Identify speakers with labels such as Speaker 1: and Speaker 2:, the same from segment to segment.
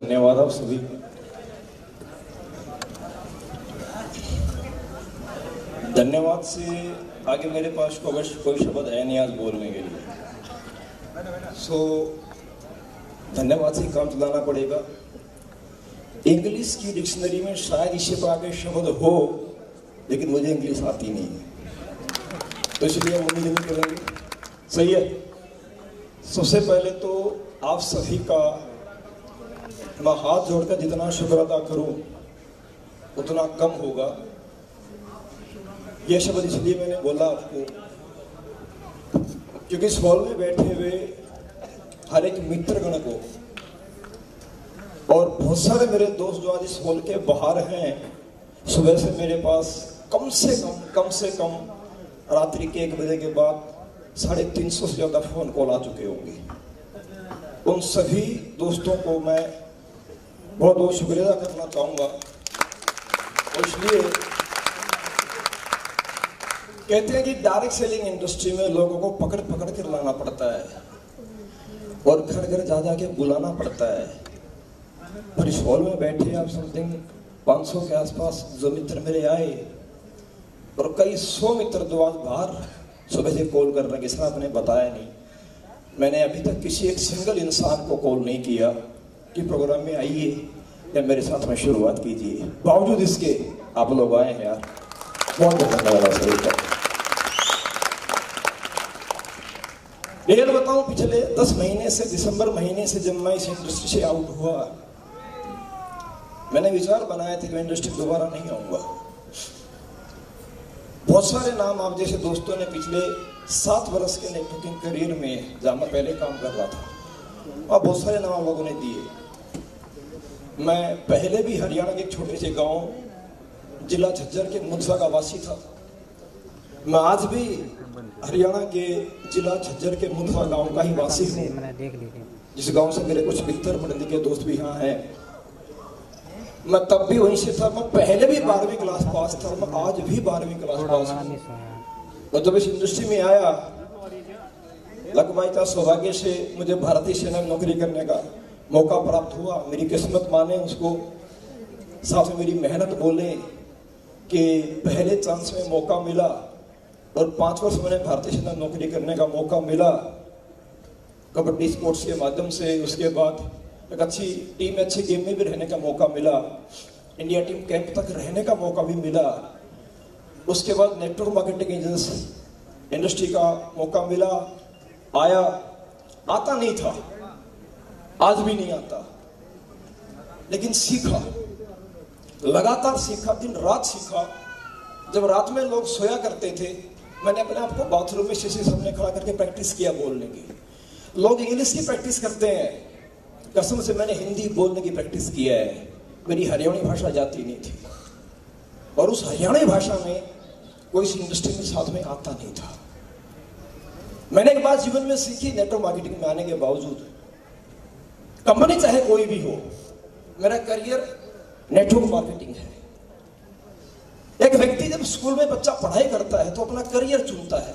Speaker 1: धन्यवाद आप सभी। धन्यवाद से आगे मेरे पास कोई शब्द है नहीं आज बोलने के लिए। धन्यवाद से काम चलाना पड़ेगा। इंग्लिश की डिक्शनरी में शायद इससे तो आगे शब्द हो, लेकिन मुझे इंग्लिश आती नहीं है, तो इसलिए वो नहीं करेंगे। सही है। सबसे पहले तो आप सभी का मैं हाथ जोड़कर जितना शुक्र अदा करूं उतना कम होगा। यह शब्द इसलिए मैंने बोला आपको क्योंकि इस हॉल में बैठे हुए हर एक मित्रगण को और बहुत सारे मेरे दोस्त जो आज इस हॉल के बाहर हैं, सुबह से मेरे पास कम से कम रात्रि के 1 बजे के बाद 350 से ज्यादा फोन कॉल आ चुके होंगे। उन सभी दोस्तों को मैं बहुत बहुत शुक्रिया करना चाहूंगा। और इसलिए कहते हैं कि डायरेक्ट सेलिंग इंडस्ट्री में लोगों को पकड़ कर लाना पड़ता है और घर घर जा के बुलाना पड़ता है। पर इस हॉल में बैठे आप समथिंग 500 के आसपास जो मित्र मेरे आए और कई 100 मित्र जो आज बाहर सुबह से कॉल कर रहे, किसी ने आपने बताया नहीं। मैंने अभी तक किसी एक सिंगल इंसान को कॉल नहीं किया कि प्रोग्राम में आइए या मेरे साथ में शुरुआत कीजिए। बावजूद इसके आप लोग आए हैं यार, बहुत धन्यवाद सभी का। ये बताऊं, पिछले 10 महीने से, दिसंबर महीने से जब मैं इस इंडस्ट्री से आउट हुआ, मैंने विचार बनाया था कि मैं इंडस्ट्री दोबारा नहीं आऊंगा। बहुत सारे नाम आप जैसे दोस्तों ने पिछले 7 वर्ष के नेटवर्किंग करियर में जहां मैं पहले काम कर रहा था, और बहुत सारे नाम लोगों ने दिए। मैं पहले भी हरियाणा के एक छोटे से गांव जिला झज्जर के मुदसा का वासी था। मैं आज भी हरियाणा के जिला झज्जर के मुदसा गांव का ही वासी हूँ, जिस गांव से मेरे कुछ मित्र पढ़ने के दोस्त भी यहाँ हैं। मैं तब भी वहीं से था। मैं पहले भी 12वीं क्लास पास था, मैं आज भी 12वीं क्लास पास हूँ। और जब इस इंडस्ट्री में आया, लगभग सौभाग्य से मुझे भारतीय सेना में नौकरी करने का मौका प्राप्त हुआ। मेरी किस्मत माने उसको, साथ में मेरी मेहनत बोले कि पहले चांस में मौका मिला और 5 वर्ष मैंने भारतीय सेना में नौकरी करने का मौका मिला कबड्डी स्पोर्ट्स के माध्यम से। उसके बाद एक अच्छी टीम, अच्छी गेम में भी रहने का मौका मिला, इंडिया टीम कैंप तक रहने का मौका भी मिला। उसके बाद नेटवर्क मार्केटिंग एजेंसी इंडस्ट्री का मौका मिला, आया। आता नहीं था, आज भी नहीं आता, लेकिन सीखा, लगातार सीखा, दिन रात सीखा। जब रात में लोग सोया करते थे, मैंने अपने आप को बाथरूम में शीशे सामने खड़ा करके प्रैक्टिस किया बोलने की। लोग इंग्लिश की प्रैक्टिस करते हैं, कसम से मैंने हिंदी बोलने की प्रैक्टिस किया है। मेरी हरियाणी भाषा जाती नहीं थी और उस हरियाणी भाषा में कोई इस इंडस्ट्री में साथ में आता नहीं था। मैंने एक बात जीवन में सीखी, नेटवर्क मार्केटिंग में आने के बावजूद, कंपनी चाहे कोई भी हो, मेरा करियर नेटवर्क मार्केटिंग है। एक व्यक्ति जब स्कूल में बच्चा पढ़ाई करता है तो अपना करियर चुनता है।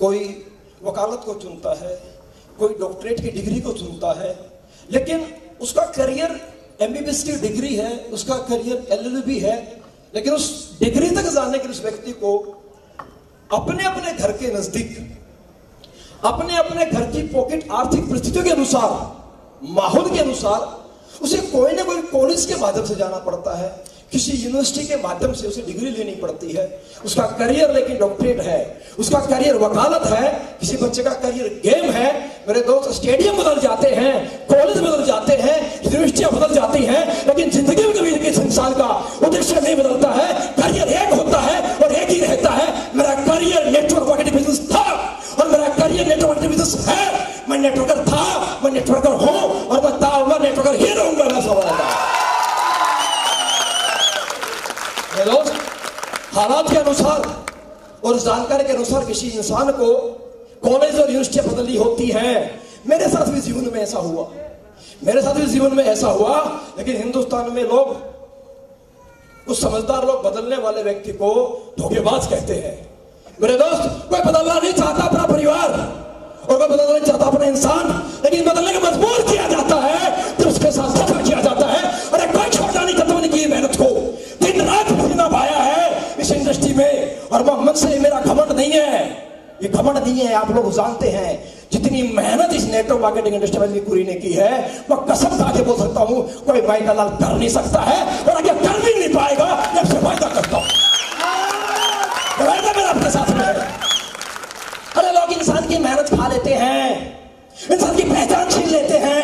Speaker 1: कोई वकालत को चुनता है, कोई डॉक्टरेट की डिग्री को चुनता है, लेकिन उसका करियर एमबीबीएस की डिग्री है, उसका करियर एलएलबी है। लेकिन उस डिग्री तक जाने के उस व्यक्ति को अपने अपने घर के नजदीक, अपने अपने घर की पॉकेट आर्थिक परिस्थितियों के अनुसार, माहौल के अनुसार उसे कोई ना कोई कॉलेज के माध्यम से जाना पड़ता है, किसी यूनिवर्सिटी के माध्यम से उसे डिग्री लेनी पड़ती है। उसका करियर लेकिन डॉक्टरेट है, उसका करियर वकालत है, किसी बच्चे का करियर गेम है। मेरे दोस्त, स्टेडियम बदल जाते हैं, कॉलेज बदल जाते हैं, यूनिवर्सिटियां बदल जाती हैं, लेकिन जिंदगी में कभी किसी इंसान का उद्देश्य नहीं बदलता है। करियर एक होता है और एक ही रहता है। मेरा करियर नेटवर्क मार्केटिंग बिजनेस था और मेरा करियर नेटवर्क मार्केटिंग बिजनेस है। मैं नेटवर्कर था, मैं नेटवर्कर हूं और मैं था नेटवर्कर ही रहूंगा। मैं सवाल था दोस्त, हालात के अनुसार और जानकारी के अनुसार किसी इंसान को कॉलेज और यूनिवर्सिटी बदलनी होती है। मेरे साथ भी जीवन में ऐसा हुआ, मेरे साथ भी जीवन में ऐसा हुआ। लेकिन हिंदुस्तान में लोग, कुछ समझदार लोग बदलने वाले व्यक्ति को धोखेबाज कहते हैं। मेरे दोस्त, कोई बदलना नहीं चाहता अपना परिवार और कोई बदलना नहीं चाहता अपना इंसान, लेकिन बदलने को मजबूर किया जाता है तो उसके साथ धोखा किया घमंड नहीं है। आप लोग जानते हैं जितनी मेहनत इस नेटवर्क मार्केटिंग इंडस्ट्री में कुरी ने की है, वह कसम खा के बोल सकता हूं कोई भाई का लाल कर नहीं सकता है, और अगर कर भी नहीं पाएगा मैं आपसे वायदा करता हूं, वायदा मेरा आपके साथ में है। अरे लोग इंसान की मेहनत खा लेते हैं, इंसान की पहचान छीन लेते हैं,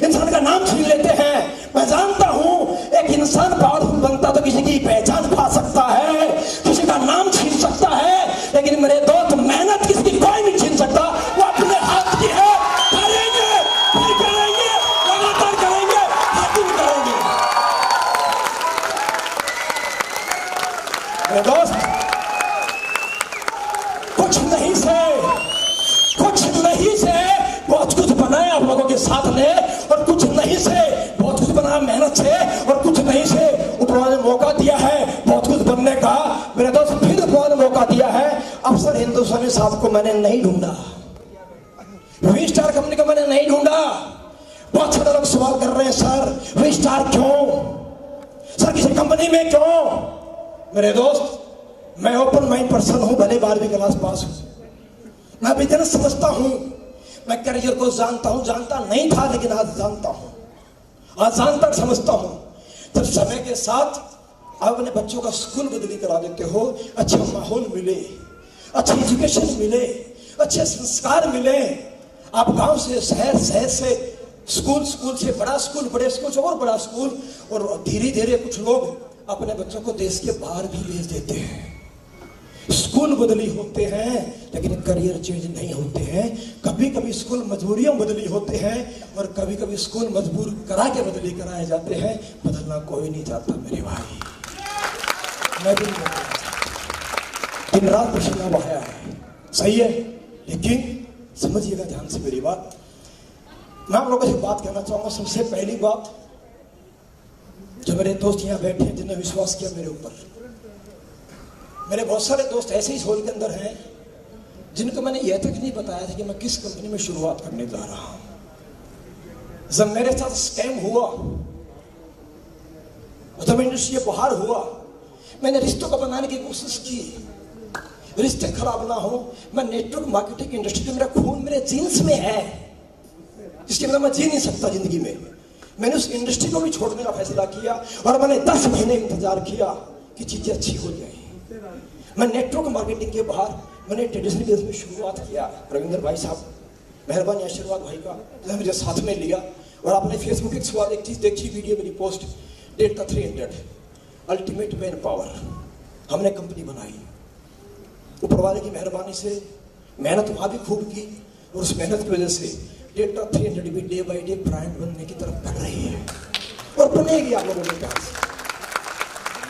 Speaker 1: इंसान का नाम छीन लेते हैं। मैं जानता हूं एक इंसान पावरफुल बनता तो किसी की पहचान खा सकता है, किसी का नाम छीन सकता है, लेकिन मेरे दोस्त मेहनत किसी की कोई नहीं छीन सकता। वो अपने हाथ की है, करेंगे, फिर करेंगे, लगातार करेंगे, हासिल करेंगे। मेरे दोस्त कुछ नहीं से बहुत कुछ बनाया आप लोगों के साथ ने, और कुछ नहीं से बहुत कुछ बनाया मेहनत से, और कुछ नहीं से ऊपर वाले ने मौका दिया है बहुत कुछ बनने का। मेरे दोस्त फिर ऊपर वाले ने मौका दिया है। अफसर हिंदुस्तानी साहब को मैंने नहीं ढूंढा, वी स्टार कंपनी को मैंने नहीं ढूंढा। बहुत सारे लोग सवाल कर रहे हैं सर वी स्टार क्यों, सर किसी कंपनी में क्यों। मेरे दोस्त मैं ओपन माइंड पर्सन हूं, भले 12वीं क्लास पास हूं, मैं बिजनेस समझता हूं, मैं करियर को जानता हूं, जानता नहीं था लेकिन आज जानता हूं, आज जानता समझता हूं। जब समय के साथ आप अपने बच्चों का स्कूल बदली करा देते हो, अच्छा माहौल मिले, अच्छी एजुकेशन मिले, अच्छे संस्कार मिले, आप गांव से शहर, शहर से स्कूल, स्कूल से बड़ा स्कूल, बड़े स्कूल से और बड़ा स्कूल, और धीरे धीरे कुछ लोग अपने बच्चों को देश के बाहर भी भेज देते हैं। स्कूल बदली होते हैं लेकिन करियर चेंज नहीं होते हैं। कभी कभी स्कूल मजबूरियों बदली होते हैं, और कभी कभी स्कूल मजबूर करा के बदली कराए जाते हैं। बदलना कोई नहीं चाहता मेरे भाई, मैं भी नहीं बदलना चाहता। दिन रात पसीना बहाया है, सही है, लेकिन समझिएगा ध्यान से मेरी बात। मैं आप लोगों से बात करना चाहूंगा। सबसे पहली बात, जो मेरे दोस्त यहाँ बैठे हैं जिन्होंने विश्वास किया मेरे ऊपर, मेरे बहुत सारे दोस्त ऐसे ही होल के अंदर हैं जिनको मैंने यह तक नहीं बताया था कि मैं किस कंपनी में शुरुआत करने जा रहा हूं। जब मेरे साथ स्कैम हुआ, जब इंडस्ट्री बाहर हुआ, मैंने रिश्तों को बनाने की कोशिश की, रिश्ते खराब ना हो। मैं नेटवर्क मार्केटिंग इंडस्ट्री में, मेरा खून मेरे जीन्स में है, जिसके बिना मैं जी नहीं सकता जिंदगी में। मैंने उस इंडस्ट्री को भी छोड़ने का फैसला किया, और मैंने 10 महीने इंतजार किया कि चीजें अच्छी हो जाए। मैं नेटवर्क मार्केटिंग के बाहर मैंने ट्रेडिशनल बिजनेस में शुरुआत किया। रविंद्र भाई साहब, मेहरबानी आशीर्वाद भाई का, जिन्होंने मुझे साथ में लिया। और आपने फेसबुक एक सवाल एक चीज देखी, वीडियो मेरी post, delta 300 ultimate man power, हमने कंपनी बनाई। ऊपर वाले की मेहरबानी से मेहनत वहां भी खूब की, और उस मेहनत की वजह से डेल्टा 300 भी डे बाई डे ब्रांड बनने की तरफ बढ़ रही है, और बनेगी आप लोगों के पास।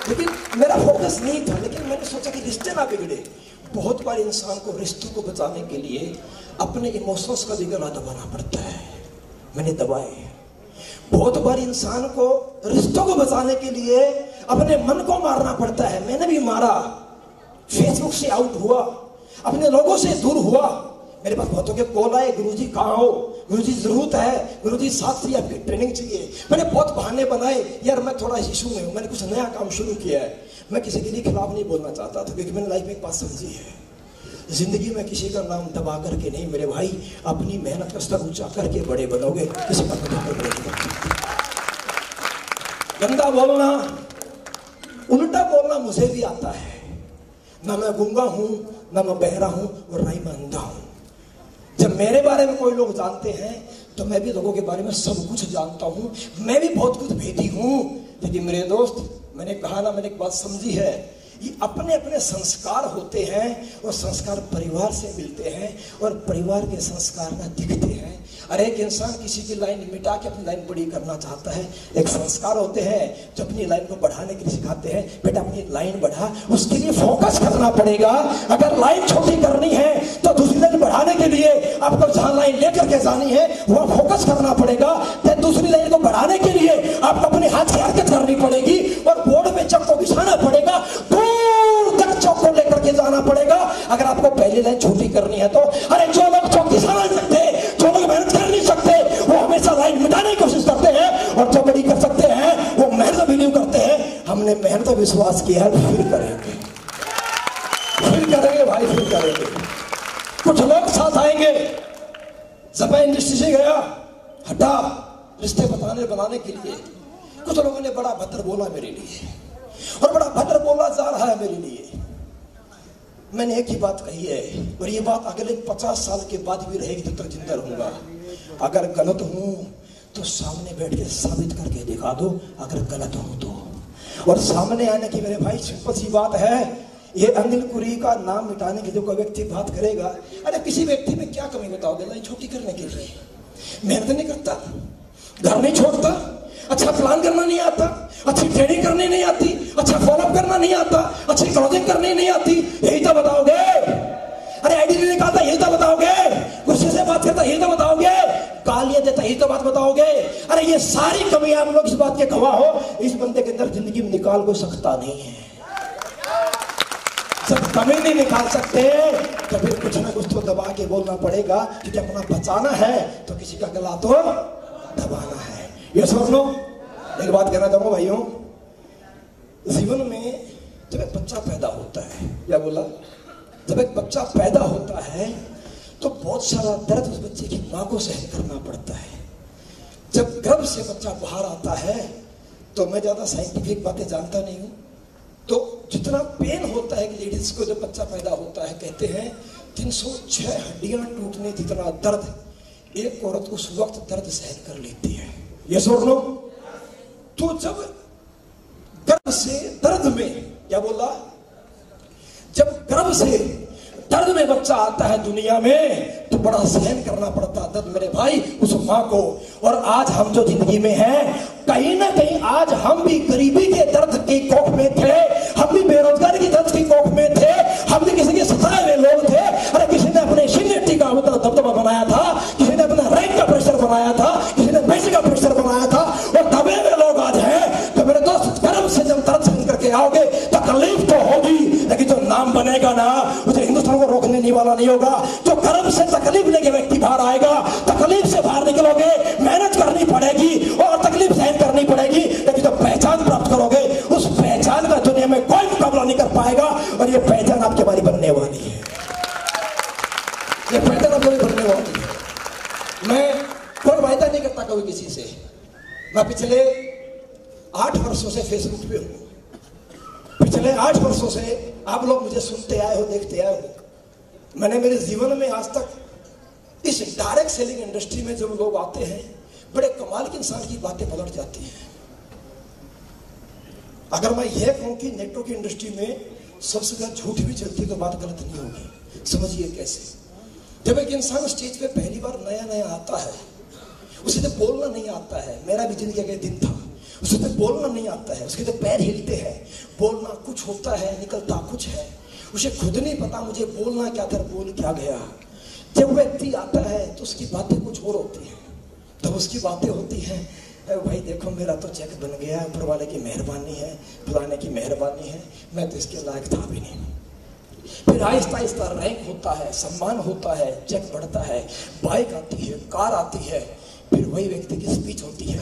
Speaker 1: लेकिन मेरा फोकस नहीं था, लेकिन मैंने सोचा कि रिश्ते ना बिगड़े। बहुत बार इंसान को रिश्तों को बचाने के लिए अपने इमोशंस का भी गला दबाना पड़ता है, मैंने दबाए। बहुत बार इंसान को रिश्तों को बचाने के लिए अपने मन को मारना पड़ता है, मैंने भी मारा। फेसबुक से आउट हुआ, अपने लोगों से दूर हुआ। मेरे पास बहुतों के कॉल आए, गुरुजी कहाँ हो, गुरुजी जरूरत है, गुरुजी साथ से आपकी ट्रेनिंग चाहिए। मैंने बहुत बहाने बनाए, यार मैं थोड़ा इशू में हूँ, मैंने कुछ नया काम शुरू किया है। मैं किसी के लिए खिलाफ नहीं बोलना चाहता था, क्योंकि मैंने लाइफ में एक बात समझी है, जिंदगी में किसी का नाम दबा करके नहीं मेरे भाई, अपनी मेहनत का स्तर ऊंचा करके बड़े बनोगे, किसी का बड़े। गंदा बोलना, उल्टा बोलना मुझे भी आता है। ना मैं गूंगा हूं, ना मैं बहरा हूं, और ना ही मैं अंधा हूं। जब मेरे बारे में कोई लोग जानते हैं तो मैं भी लोगों के बारे में सब कुछ जानता हूं, मैं भी बहुत कुछ भेदी हूं। लेकिन मेरे दोस्त, मैंने कहा ना, मैंने एक बात समझी है, ये अपने अपने संस्कार होते हैं, और संस्कार परिवार से मिलते हैं, और परिवार के संस्कार ना दिखते हैं। अरे एक इंसान किसी की लाइन मिटा के अपनी लाइन बड़ी करना चाहता है, एक संस्कार होते हैं जो अपनी लाइन को बढ़ाने के लिए सिखाते हैं, बेटा अपनी लाइन बढ़ा, उसके लिए फोकस करना पड़ेगा। अगर लाइन छोटी करनी है तो दूसरी लाइन बढ़ाने के लिए आपको जहां लाइन लेकर के जानी है वहां फोकस करना पड़ेगा। फिर दूसरी लाइन को बढ़ाने के लिए आपको अपने हाथ की हरकत करनी पड़ेगी, और बोर्ड में चक को घिसाना पड़ेगा, दूर तक चौक को लेकर के जाना पड़ेगा। अगर आपको पहली लाइन छोटी करनी है तो, अरे जो लोग चौक घिसा नहीं सकते, जो लोग मेहनत कर नहीं सकते, वो हमेशा लाइन मिटाने की कोशिश करते हैं, और जो बड़ी कर सकते हैं वो मेहनत बिलीव करते हैं। हमने मेहनत पर विश्वास किया है, फिर करेंगे भाई, फिर करेंगे। कुछ लोग साथ आएंगे। जब मैं इंडस्ट्री से गया हटा रिश्ते बनाने के लिए, कुछ लोगों ने बड़ा भद्र बोला मेरे लिए, और बड़ा भद्र बोला जा रहा है मेरे लिए। मैंने एक ही बात कही है, और ये बात अगले 50 साल के बाद भी रहेगी जब तक जिंदा रहूंगा। अगर गलत हूं तो सामने बैठ के साबित करके दिखा दो, अगर गलत हूं तो। और सामने आने की मेरे भाई सिंपल सी बात है, ये अनिल कुरी का नाम मिटाने के लिए कोई व्यक्ति बात करेगा, अरे किसी व्यक्ति में क्या कमी बताओगे लाइन छोटी करने के लिए? मेहनत नहीं करता, घर नहीं छोड़ता, अच्छा प्लान करना नहीं आता, अच्छी ट्रेनिंग करनी नहीं आती, अच्छा फॉलोअप करना नहीं आता, अच्छी क्लोजिंग करनी नहीं आती, यही तो बताओगे? अरे आईडी नहीं निकालता, यही तो बताओगे? गुस्से से बात करता, यही तो बताओगे? गालियां देता, यही तो बात बताओगे? अरे ये सारी कमियां आप लोग इस बात के गवाह हो, इस बंदे के अंदर जिंदगी में निकाल कोई सकता नहीं है। जब कमी नहीं निकाल सकते तो फिर कुछ ना कुछ तो दबा के बोलना पड़ेगा, क्योंकि अपना बचाना है तो किसी का गला तो दबाना है। ये सुनो, एक बात कहना चाहूंगा भाइयों, जीवन में जब एक बच्चा पैदा होता है, क्या बोला, जब एक बच्चा पैदा होता है तो बहुत सारा दर्द उस बच्चे की मां को सहन करना पड़ता है। जब गर्भ से बच्चा बाहर आता है, तो मैं ज्यादा साइंटिफिक बातें जानता नहीं हूं, तो जितना पेन होता है कि लेडीज को जब बच्चा पैदा होता है, कहते हैं 306 हड्डियां टूटने जितना दर्द एक औरत उस वक्त दर्द सहन कर लेती है। ये सुन लो, तो जब गर्भ से दर्द में, क्या बोला, जब गर्भ से दर्द में बच्चा आता है दुनिया में तो बड़ा सहन करना पड़ता दर्द मेरे भाई उस मां को। और आज हम जो जिंदगी में हैं, कहीं ना कहीं आज हम भी गरीबी के दर्द की कोख में थे, हम भी बेरोजगारी की दर्द की कोख में थे, हम भी किसी के सताए हुए लोग थे। अरे किसी ने अपने सीनियरिटी का मतलब दबदबा बनाया था, किसी ने अपना रैंक का प्रेशर बनाया था, किसी ने पैसे का प्रेशर बनाया था, और दबे हुए लोग आज हैं। तो मेरे दोस्त, कर्म से जब दर्द सहन करके आओगे तकलीफ तो होगी, लेकिन जो नाम बनेगा ना उसे हिंदुस्तान को रोकने नहीं वाला नहीं होगा। जो कर्म से तकलीफ लेके व्यक्ति बाहर आएगा, तकलीफ से बाहर निकलोगे, मेहनत करनी पड़ेगी और तकलीफ सहन करनी पड़ेगी, लेकिन जो पहचान प्राप्त करोगे उस पहचान का दुनिया में कोई मुकाबला नहीं कर पाएगा। और ये पहचान आपके बारी बनने वाली है, ये पहचान आपके बारी बनने वाली है। मैं कोई वायदा नहीं करता कभी किसी से। मैं पिछले 8 वर्षों से फेसबुक पे हूं, पिछले 8 वर्षों से आप लोग मुझे सुनते आए हो, देखते आए हो। मैंने मेरे जीवन में आज तक इस डायरेक्ट सेलिंग इंडस्ट्री में जब लोग आते हैं, बड़े कमाल की इंसान की बातें पलट जाती हैं। अगर मैं यह कहूं कि नेटवर्क की इंडस्ट्री में सबसे ज्यादा झूठ भी चलती तो बात गलत नहीं होगी। समझिए कैसे, जब एक इंसान स्टेज पे पहली बार नया नया आता है, उसे तो बोलना नहीं आता है, मेरा भी जिंदगी का दिन था, उसे तो बोलना नहीं आता है, उसके तो पैर हिलते हैं, बोलना कुछ होता है, निकलता कुछ है, उसे खुद नहीं पता मुझे बोलना क्या था, बोल क्या गया। जब व्यक्ति आता है तो उसकी बातें कुछ और होती हैं, तो उसकी बातें होती हैं, भाई देखो मेरा तो चेक बन गया, ऊपर वाले की मेहरबानी है, फलाने की मेहरबानी है, मैं तो इसके लायक था भी नहीं। फिर आहिस्ता आहिस्ता रैंक होता है, सम्मान होता है, चेक बढ़ता है, बाइक आती है, कार आती है, फिर वही व्यक्ति की स्पीच होती है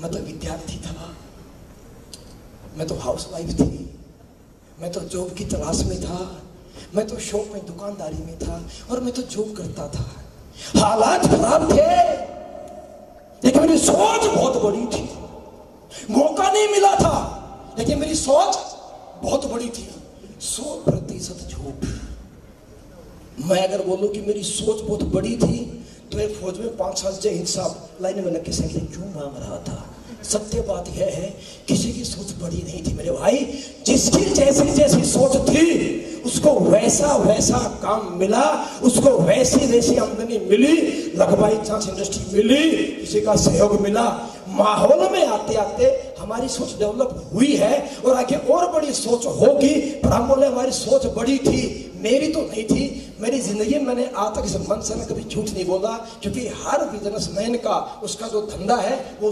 Speaker 1: मैं तो विद्यार्थी था, मैं तो हाउसवाइफ थी, मैं तो जॉब की तलाश में था, मैं तो शॉप में दुकानदारी में था, और मैं तो जॉब करता था। हालात खराब थे, लेकिन मेरी सोच बहुत बड़ी थी। मौका नहीं मिला था, लेकिन मेरी सोच बहुत बड़ी थी। 100% झूठ। मैं अगर बोलूं कि मेरी सोच बहुत बड़ी थी, तो एक फौज में 5 साल जय हिंद साहब लाइन में लग के साइकिल क्यों मांग रहा था? सत्य बात यह है, किसी की सोच बड़ी नहीं थी मेरे भाई। जिसकी जैसी जैसी सोच थी उसको वैसा वैसा काम मिला, उसको वैसी वैसी आमदनी मिली, लखबाई चांस इंडस्ट्री मिली, किसी का सहयोग मिला। माहौल में आते आते हमारी सोच डेवलप हुई है, और आगे और बड़ी सोच होगी। पर हम बोले हमारी सोच बड़ी थी, मेरी तो नहीं थी। मेरी जिंदगी में मैंने आज तक इस मन से मैं कभी झूठ नहीं बोला, क्योंकि हर बिजनेसमैन का उसका जो धंधा है वो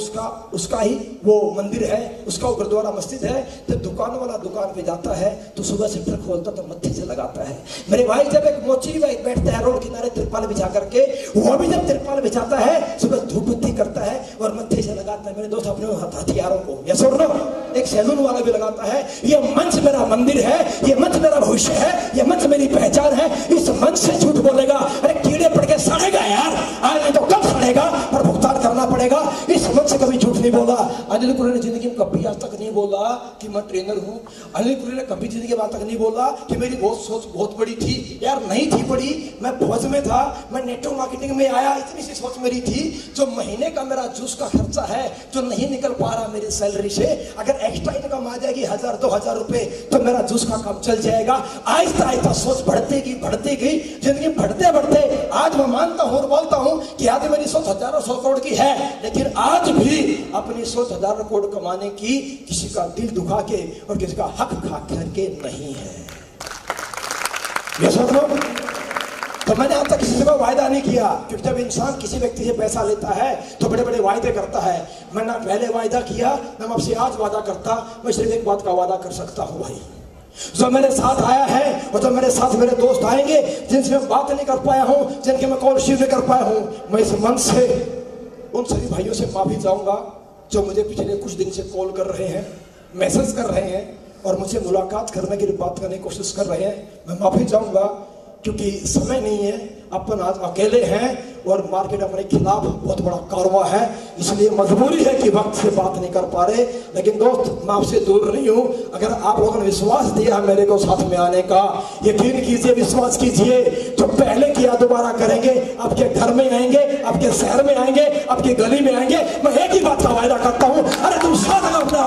Speaker 1: उसका ही वो मंदिर है, उसका वो गुरुद्वारा मस्जिद है। तो दुकान वाला दुकान पे जाता है तो सुबह शटर खोलता तो मत्थे से लगाता है। मेरे भाई जब एक मोची बैठता है रोड किनारे तिरपाल बिछा करके, वो भी जब तिरपाल बिछाता है सुबह धूप बत्ती करता है और मत्थे से लगाता है। मेरे दोस्त अपने हथियारों को, या सुन लो, एक सैलून वाला भी लगाता है। ये मंच मेरा मंदिर है, ये मंच मेरा भविष्य है, ये मंच मेरी मेरी पहचान है, इस मंच से झूठ बोलेगा, अरे कीड़े पड़ के सड़ेगा यार, आज नहीं तो कब सड़ेगा, पर भुगतान करना पड़ेगा। इस मंच से कभी झूठ नहीं बोला। अनिल कुरैल ने जिंदगी में कभी आज तक नहीं बोला कि मैं ट्रेनर हूं। अनिल कुरैल ने कभी जिंदगी में आज तक नहीं बोला कि मेरी बहुत सोच बहुत बड़ी थी। यार नहीं थी बड़ी, मैं फौज में था, मैं नेटवर्क मार्केटिंग में आया, इतनी सी सोच मेरी थी। जो महीने का मेरा जूस का खर्चा है जो नहीं निकल पा रहा मेरी सैलरी से, अगर एक्स्ट्रा इनकम आ जाएगी 1000-2000 रुपए तो मेरा जूस का काम चल जाएगा। आहिस्ता आहिस्ता सोच बढ़ती गई, जिंदगी बढ़ते बढ़ते आज मैं मानता हूँ और बोलता हूँ कि आज मेरी सोच हजारों 100 करोड़ की है, लेकिन आज भी अपनी सोच 1000 करोड़ कमाने की किसी का दिल दुखा के और किसी का हक खा करके नहीं है। ये सोच लो। तो मैंने आज तक किसी से वायदा नहीं किया, क्योंकि जब इंसान किसी व्यक्ति से पैसा लेता है तो बड़े बड़े वायदे करता है। मैंने पहले वायदा किया, मैं आपसे आज वादा करता, मैं सिर्फ एक बात का वादा कर सकता हूँ भाई, जो मेरे साथ आया है और जो मेरे साथ मेरे दोस्त आएंगे जिनसे मैं बात नहीं कर पाया हूँ, जिनके मैं कॉल रिसीव नहीं कर पाया हूँ, मैं इस मंच से उन सभी भाइयों से माफी चाहूंगा जो मुझे पिछले कुछ दिन से कॉल कर रहे हैं, मैसेज कर रहे हैं और मुझे मुलाकात करने की बात करने की कोशिश कर रहे हैं। मैं माफी चाहूंगा क्योंकि समय नहीं है, अपन आज अकेले हैं और मार्केट अपने खिलाफ बहुत बड़ा कारवा है, इसलिए मजबूरी है कि वक्त से बात नहीं कर पा रहे। लेकिन दोस्त मैं आपसे दूर नहीं हूं। अगर आप लोगों ने विश्वास दिया है मेरे को साथ में आने का, यकीन कीजिए, विश्वास कीजिए, जो पहले किया दोबारा करेंगे। आपके घर में आएंगे, आपके शहर में आएंगे, आपकी गली में आएंगे। मैं एक ही बात का वायदा करता हूँ, अरे तुम साथ अपने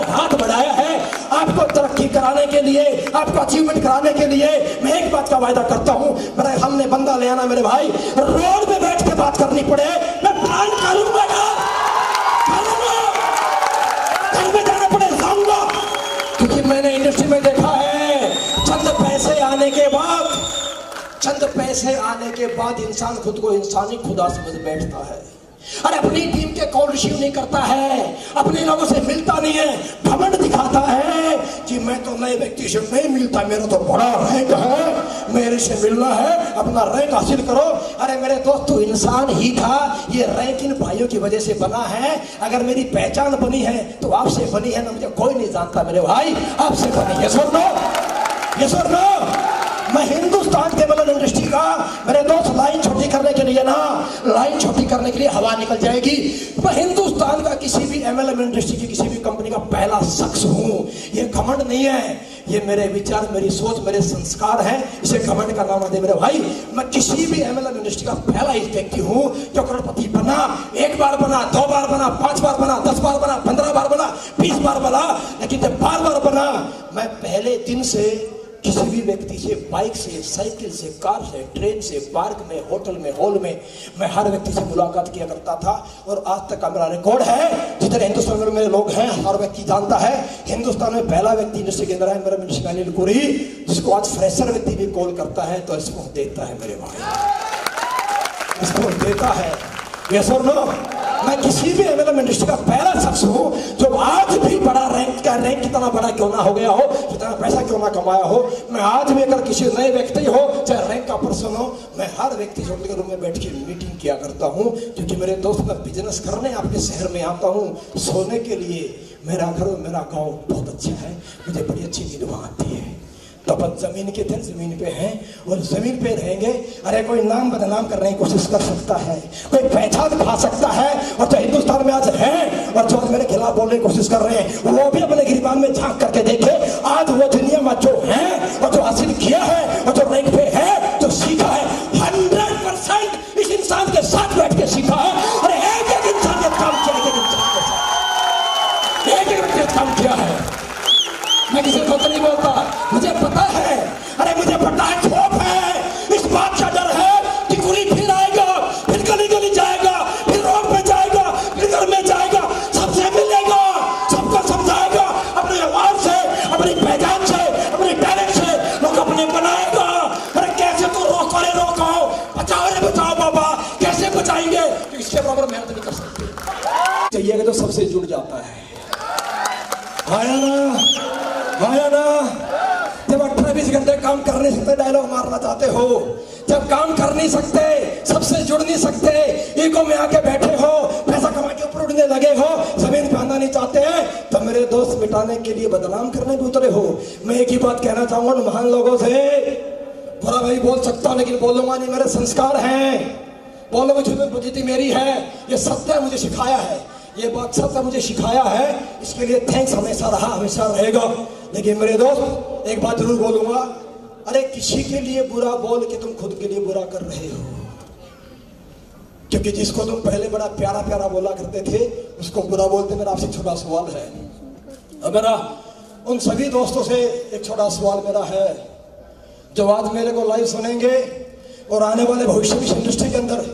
Speaker 1: हाथ बढ़ाया है आपको तरक्की कराने के लिए, आपको अचीवमेंट कराने के लिए। मैं एक बात का वायदा करता हूँ, मेरा हमने बंदा ले आना मेरे भाई, रोड में बैठ के बात करनी पड़े मैं प्लान करूंगा ना, घर में जाना पड़े जाऊंगा, क्योंकि मैंने इंडस्ट्री में देखा है चंद पैसे आने के बाद इंसान खुद को इंसानी खुदा समझ बैठता है। अरे अपनी टीम के कॉल रिसीव नहीं करता है, अपने लोगों से मिलता नहीं है, घमंड दिखाता है कि मैं तो नए व्यक्ति से नहीं मिलता, मेरा तो बड़ा रैंक है, मेरे से मिलना है, अपना रैंक हासिल करो। अरे मेरे दोस्त तो इंसान ही था, ये रैंक इन भाइयों की वजह से बना है। अगर मेरी पहचान बनी है तो आपसे बनी है ना, मुझे कोई नहीं जानता मेरे भाई, आपसे बनी। ये सुन लो, ये सुन लो, मैं हिंदुस्तान के मतलब इंडस्ट्री का, मेरे दोस्त लाइन छोटी करने के लिए ना, लाइन छोटी करने के लिए हवा निकल जाएगी। मैं हिंदुस्तान का किसी भी एमएलएम इंडस्ट्री की किसी भी कंपनी का पहला शख्स हूं। ये घमंड नहीं है, ये मेरे विचार, मेरी सोच, मेरे संस्कार हैं, इसे घमंड का नाम दे मेरे भाई। मैं किसी भी एमएलएम इंडस्ट्री का पहला ही व्यक्ति हूं जो करोड़पति बना, 1 बार बना, 2 बार बना, 5 बार बना, 10 बार बना, 15 बार बना, 20 बार बना, लेकिन जब बार बार बना, मैं पहले दिन से किसी भी व्यक्ति से, बाइक से, साइकिल से, कार से, ट्रेन से, पार्क में, होटल में, हॉल में, मैं हर व्यक्ति से मुलाकात किया करता था। और आज तक का मेरा रिकॉर्ड है, जितने हिंदुस्तान में मेरे लोग हैं हर व्यक्ति जानता है, हिंदुस्तान में पहला व्यक्ति इंडस्ट्री के अंदर है मेरा मिस्टर अनिल कुरी, जिसको आज फ्रेशर व्यक्ति भी कॉल करता है तो रिस्पॉन्स देता है मेरे भाई, रिस्पॉन्स देता है। ये सुन लो, मैं किसी भी एमएलएम इंडस्ट्री का पहला शख्स हूं जो आज भी बड़ा रैंक कितना बड़ा क्यों ना हो गया हो, जितना पैसा क्यों ना कमाया हो, मैं आज भी अगर किसी नए व्यक्ति हो, चाहे रैंक का पर्सन हो, मैं हर व्यक्ति से उनके रूम में बैठ के मीटिंग किया करता हूं। क्योंकि मेरे दोस्त, मैं बिजनेस करने आपके शहर में आता हूं, सोने के लिए मेरा घर और मेरा गाँव बहुत अच्छा है, मुझे बड़ी अच्छी नींद वहां आती है। तो अपन जमीन के थे, जमीन पे हैं और जमीन पे रहेंगे। अरे कोई नाम बदनाम करने की कोशिश कर सकता है, कोई पहचान खा सकता है, और जो हिंदुस्तान में आज है और जो मेरे खिलाफ बोलने की कोशिश कर रहे हैं, वो भी अपने गिरबान में झांक करके देखे। आज वो दुनिया में जो है और जो हासिल किया है और जो रैंक पे है, जो सीखा है, 100% इस इंसान के साथ बैठ के सीखा है। अरे एक एक इंसान ने काम किया, एक एक काम किया है। मैं किसी को तो नहीं बोलता, मुझे पता है, अरे मुझे पता है, खौफ है, इस बात का डर है कि कुली फिर आएगा, फिर गली गली जाएगा, फिर रोड पे जाएगा, फिर घर में जाएगा, सबसे मिलेगा, सबको समझाएगा, अपने आवाज से, अपनी पहचान से, अपने टैलेंट से लोग अपने बनाएगा। अरे कैसे तो रोको रे रोको, बचाओ रे बचाओ बाबा, कैसे बचाएंगे? तो इसके बराबर मेहनत नहीं कर सकते। चाहिए तो सबसे जुड़ जाता है। आया ना, जब 18-20 घंटे काम कर नहीं सकते, डायलॉग मारना चाहते हो, जब काम कर नहीं सकते, सबसे जुड़ नहीं सकते, ईगो में आके बैठे हो, पैसा कमा के ऊपर उड़ने लगे हो, जमीन पे आना नहीं चाहते हैं, तो मेरे दोस्त मिटाने के लिए बदनाम करने भी उतरे हो। मैं एक ही बात कहना चाहूंगा महान लोगों से, बुरा मैं भी बोल सकता हूं, लेकिन बोलूंगा नहीं, मेरे संस्कार हैं। बोलो झूठी फजीती मेरी है, ये सत्य मुझे सिखाया है, ये बात सत्य मुझे सिखाया है, इसके लिए थैंक्स हमेशा रहा, हमेशा रहेगा। लेकिन मेरे दोस्त एक बात जरूर बोलूंगा, अरे किसी के लिए बुरा बोल के तुम खुद के लिए बुरा कर रहे हो, क्योंकि जिसको तुम पहले बड़ा प्यारा प्यारा बोला करते थे उसको बुरा बोलते। मेरा आपसे छोटा सवाल है, और मेरा उन सभी दोस्तों से एक छोटा सवाल मेरा है जो आज मेरे को लाइव सुनेंगे और आने वाले भविष्य में इंडस्ट्री के अंदर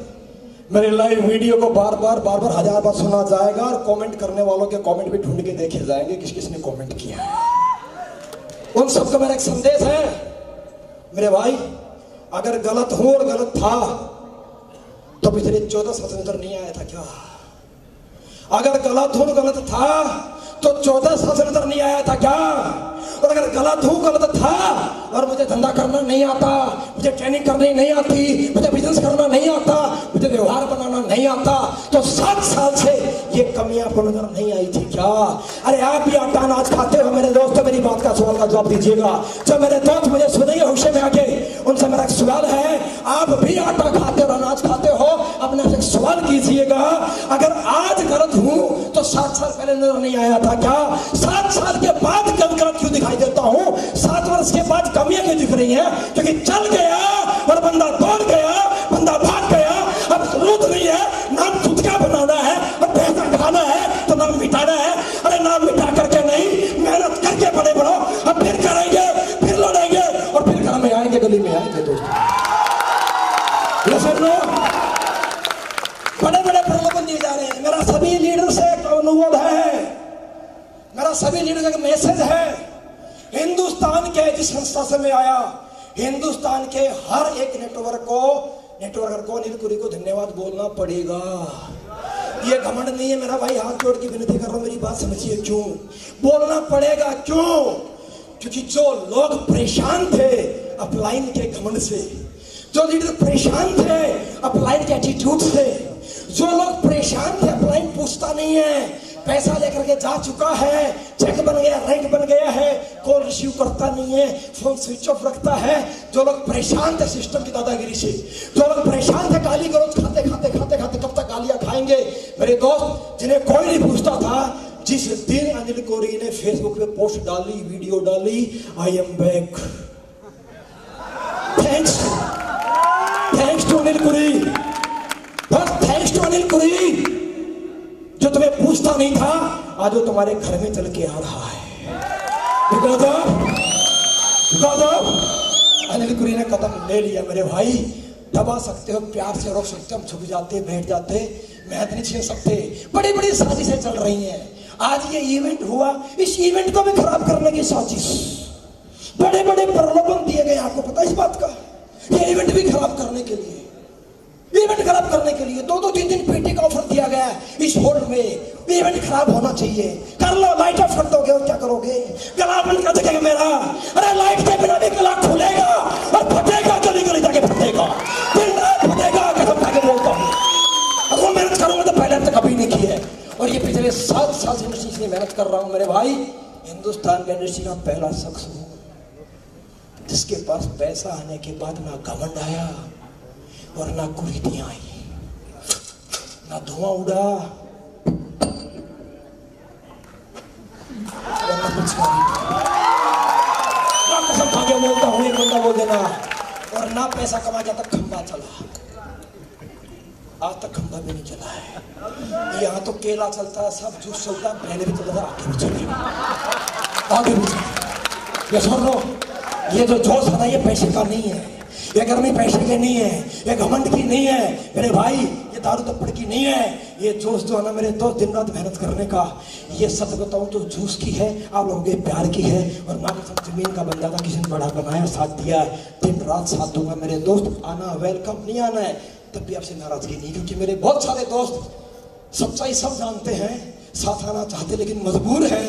Speaker 1: मेरे लाइव वीडियो को बार बार हजार बार सुना जाएगा, और कमेंट करने वालों के कमेंट भी ढूंढ के देखे जाएंगे किस किसने कमेंट किया है। उन सबको मेरा एक संदेश है, मेरे भाई अगर गलत हूं और गलत था तो पिछले 14 साल नजर नहीं आया था क्या? अगर गलत हूं गलत था तो 14 साल से नजर नहीं आया था क्या? और अगर गलत हूं गलत था और मुझे धंधा करना नहीं आता, मुझे ट्रेनिंग करनी नहीं आती, मुझे बिजनेस करना नहीं आता, मुझे व्यवहार बनाना नहीं आता, तो 7 साल से ये कमियां आपको नजर नहीं आई थी क्या? अरे आप भी आटा अनाज खाते हो मेरे दोस्तों, मेरी बात का सवाल का जवाब दीजिएगा। जो मेरे दोस्त मुझे सुनेंगे होशे में आके, उनसे मेरा सवाल है, आप भी आटा खाते और अनाज खाते हो, अपने से सवाल कीजिएगा, अगर आज गलत हूं तो 7 साल पहले नजर नहीं आया था क्या? 7 साल के बाद गलत क्यों दिखाई देता हूं? 7 वर्ष के बाद कमियां क्यों दिख रही हैं? क्योंकि चल गया और बंदा दौड़ गया, बंदा भाग गया, अब जरूरत नहीं है नाम खुद का बनाना है और पैसा ढाना है तो नाम मिटाना है। अरे नाम मिटा करके नहीं, मेहनत करके बड़े बढ़ो, अब फिर करेंगे, फिर लड़ेंगे और फिर घर में आएंगे, गली में आएंगे। दोस्तों ये सुन लो, बड़े बड़े प्रलोभन दिए जा रहे हैं। मेरा सभी लीडर से एक अनुरोध है, मेरा सभी लीडर का एक मैसेज है, हिंदुस्तान के जिस संस्था से मैं आया, हिंदुस्तान के हर एक नेटवर्कर को अनिल पुरी को धन्यवाद बोलना पड़ेगा। ये घमंड नहीं है मेरा भाई, हाथ जोड़ के विनती कर रहा हूं, मेरी बात समझिए। क्यों बोलना पड़ेगा? क्यों? क्योंकि जो लोग परेशान थे अपलाइन के घमंड से, जो लीडर परेशान थे अपलाइन के एटीट्यूड से, जो लोग परेशान थे अपलाइन पूछता नहीं है, पैसा लेकर के जा चुका है, चेक बन गया, रैंक बन गया है, कॉल रिसीव करता नहीं है, फोन स्विच ऑफ रखता है, जो लोग परेशान थे सिस्टम की दादागिरी से, जो लोग परेशान थे गाली गलौज खाते खाते कब तक गालियां खाएंगे, मेरे दोस्त जिन्हें कोई नहीं पूछता था, जिस दिन अनिल कोरी ने फेसबुक पे पोस्ट डाली, वीडियो डाली, I am back, thanks to Anil Kori, बस थैंक्स टू अनिल कोरी, जो तुम्हें पूछता नहीं था आज वो तुम्हारे घर में चल के आ रहा है। अनिल कुरी ने कदम ले लिया। मेरे भाई दबा सकते हो, प्यार से रोक सकते हो, हम झुक जाते, बैठ जाते, महत्व नहीं छीन सकते। बड़ी बड़ी साजिशें चल रही हैं। आज ये इवेंट हुआ, इस इवेंट को भी खराब करने की साजिश, बड़े बड़े प्रलोभन दिए गए, आपको पता है इस बात का? ये इवेंट भी खराब करने के लिए, इवेंट खराब करने के लिए 2-2 3 पीटी का ऑफर दिया गया है इस होल्ड में। इवेंट खराब होना चाहिए, कर लो, लाइट ऑफ कर दोगे और क्या करोगे? गला बंद कर देगा मेरा। अरे लाइट के बिना भी गला खुलेगा और फटेगा, गली गली जाके फटेगा, दिन रात फटेगा, कसम खा के बोलता हूं। अगर मेहनत करूंगा तो पहले तो कभी नहीं की है, और ये पिछले 7 साल से इंडस्ट्री से मेहनत कर रहा हूं। मेरे भाई हिंदुस्तान में इंडस्ट्री का पहला शख्स हूं जिसके पास पैसा आने के बाद ना घमंड आया और ना कुरीतियां आई, ना धुआं उड़ा और ना कुछ कसम खा के बोलता हूं, एक बंदा बोल देना, और ना पैसा कमा जब तक खंबा चला, आज तक खंबा भी नहीं चला है। यहाँ तो केला चलता है, सब जूस चलता है, पहले भी चलता था, आगे भी चलेगा, आगे भी चलेगा। ये सुन लो, ये जो जोश है ना, ये पैसे का नहीं है, ये गर्मी पैसे की नहीं है, ये घमंड की नहीं है मेरे भाई, ये दारू तप्पड़ की नहीं है। ये जोश जो है ना मेरे दोस्त, दिन रात मेहनत करने का, ये सच बताऊं तो जूस की है, आप लोगों के प्यार की है। और माँ कसम जमीन का बंदा था, किसी ने बड़ा बनाया, साथ दिया है, दिन रात साथ दूंगा मेरे दोस्त। आना वेलकम, नहीं आना है तब भी आपसे नाराजगी नहीं, क्योंकि मेरे बहुत सारे दोस्त सच्चाई सब जानते हैं, साथ आना चाहते लेकिन मजबूर है।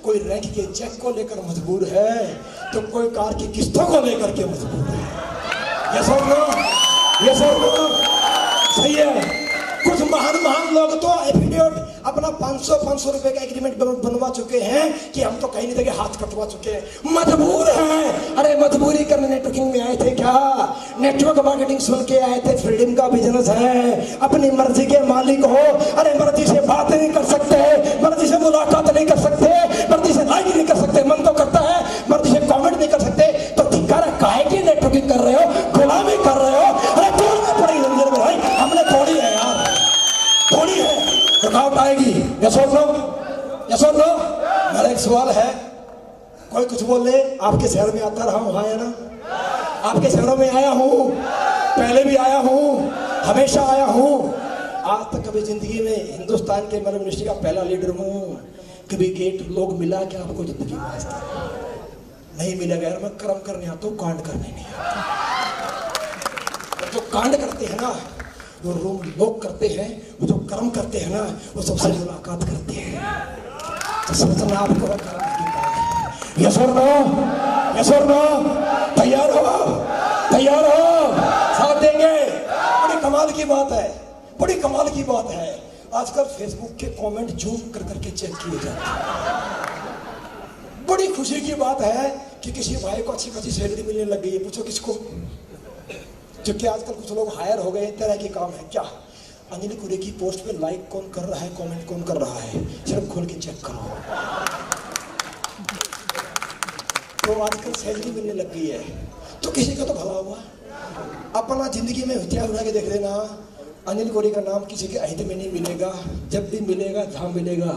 Speaker 1: कोई रैंक के चेक को लेकर मजबूर है, तो कोई कार की किस्तों को लेकर के मजबूर है। ये सब लो, सही है। कुछ महान लोग तो एफिडेविट अपना 500 रुपए का एग्रीमेंट बनवा चुके हैं कि हम तो कहीं नहीं देंगे, हाथ कटवा चुके हैं, मजबूर हैं। अरे मजबूरी करने नेटवर्किंग में आए थे क्या? नेटवर्क मार्केटिंग सुन के आए थे? फ्रीडम का बिजनेस है, अपनी मर्जी के मालिक हो। अरे मर्जी से बात नहीं कर सकते, मर्जी से मुलाकात नहीं कर सकते, मर्जी से लाइक नहीं कर सकते, मन तो करता है, मर्जी से कमेंट नहीं कर सकते, तो धिक्कार काहे की नेटवर्किंग कर रहे हो, गुलामी कर रहे हो? अरे तोड़ना पड़ेगी जंजीर में भाई, हमने तोड़ी है यार, थोड़ी है, रुकावट आएगी। यस और नो? यस और नो? मेरा एक सवाल है, कोई कुछ बोल ले, आपके शहर में आता रहा हूं, हाँ या ना? आपके शहरों में आया हूं, पहले भी आया हूं, हमेशा आया हूं। आज तक कभी जिंदगी में हिंदुस्तान के मेरे मिनिस्ट्री का पहला लीडर हूं, कभी गेट लोग मिला क्या आपको जिंदगी में? नहीं मिलेगा यार, मैं कर्म करने आता हूं, कांड करने नहीं आता। जो कांड करते हैं ना वो रूम लोग करते हैं, वो जो कर्म करते हैं ना वो सबसे मुलाकात करते हैं। तो सोचना आपको यस और नो? यस और नो? तैयार हो? तैयार हो? साथ देंगे? बड़ी कमाल की बात है, बड़ी कमाल की बात है। आजकल फेसबुक के कमेंट जूम कर करके चेक किए जाते हैं। बड़ी खुशी की बात है कि किसी भाई को अच्छी खासी सैलरी मिलने लग गई है। पूछो किसको? क्योंकि आजकल कुछ लोग हायर हो गए, तरह के काम है क्या? अंजलि कुरे की पोस्ट पे लाइक कौन कर रहा है, कमेंट कौन कर रहा है, सिर्फ खोल के चेक करो। तो आजकल सैलरी मिलने लग गई है, तो किसी का तो भला हुआ। अपना जिंदगी में इतिहास उठा के देख लेना, अनिल कोरी का नाम किसी के अहित में नहीं मिलेगा। जब भी मिलेगा जहां मिलेगा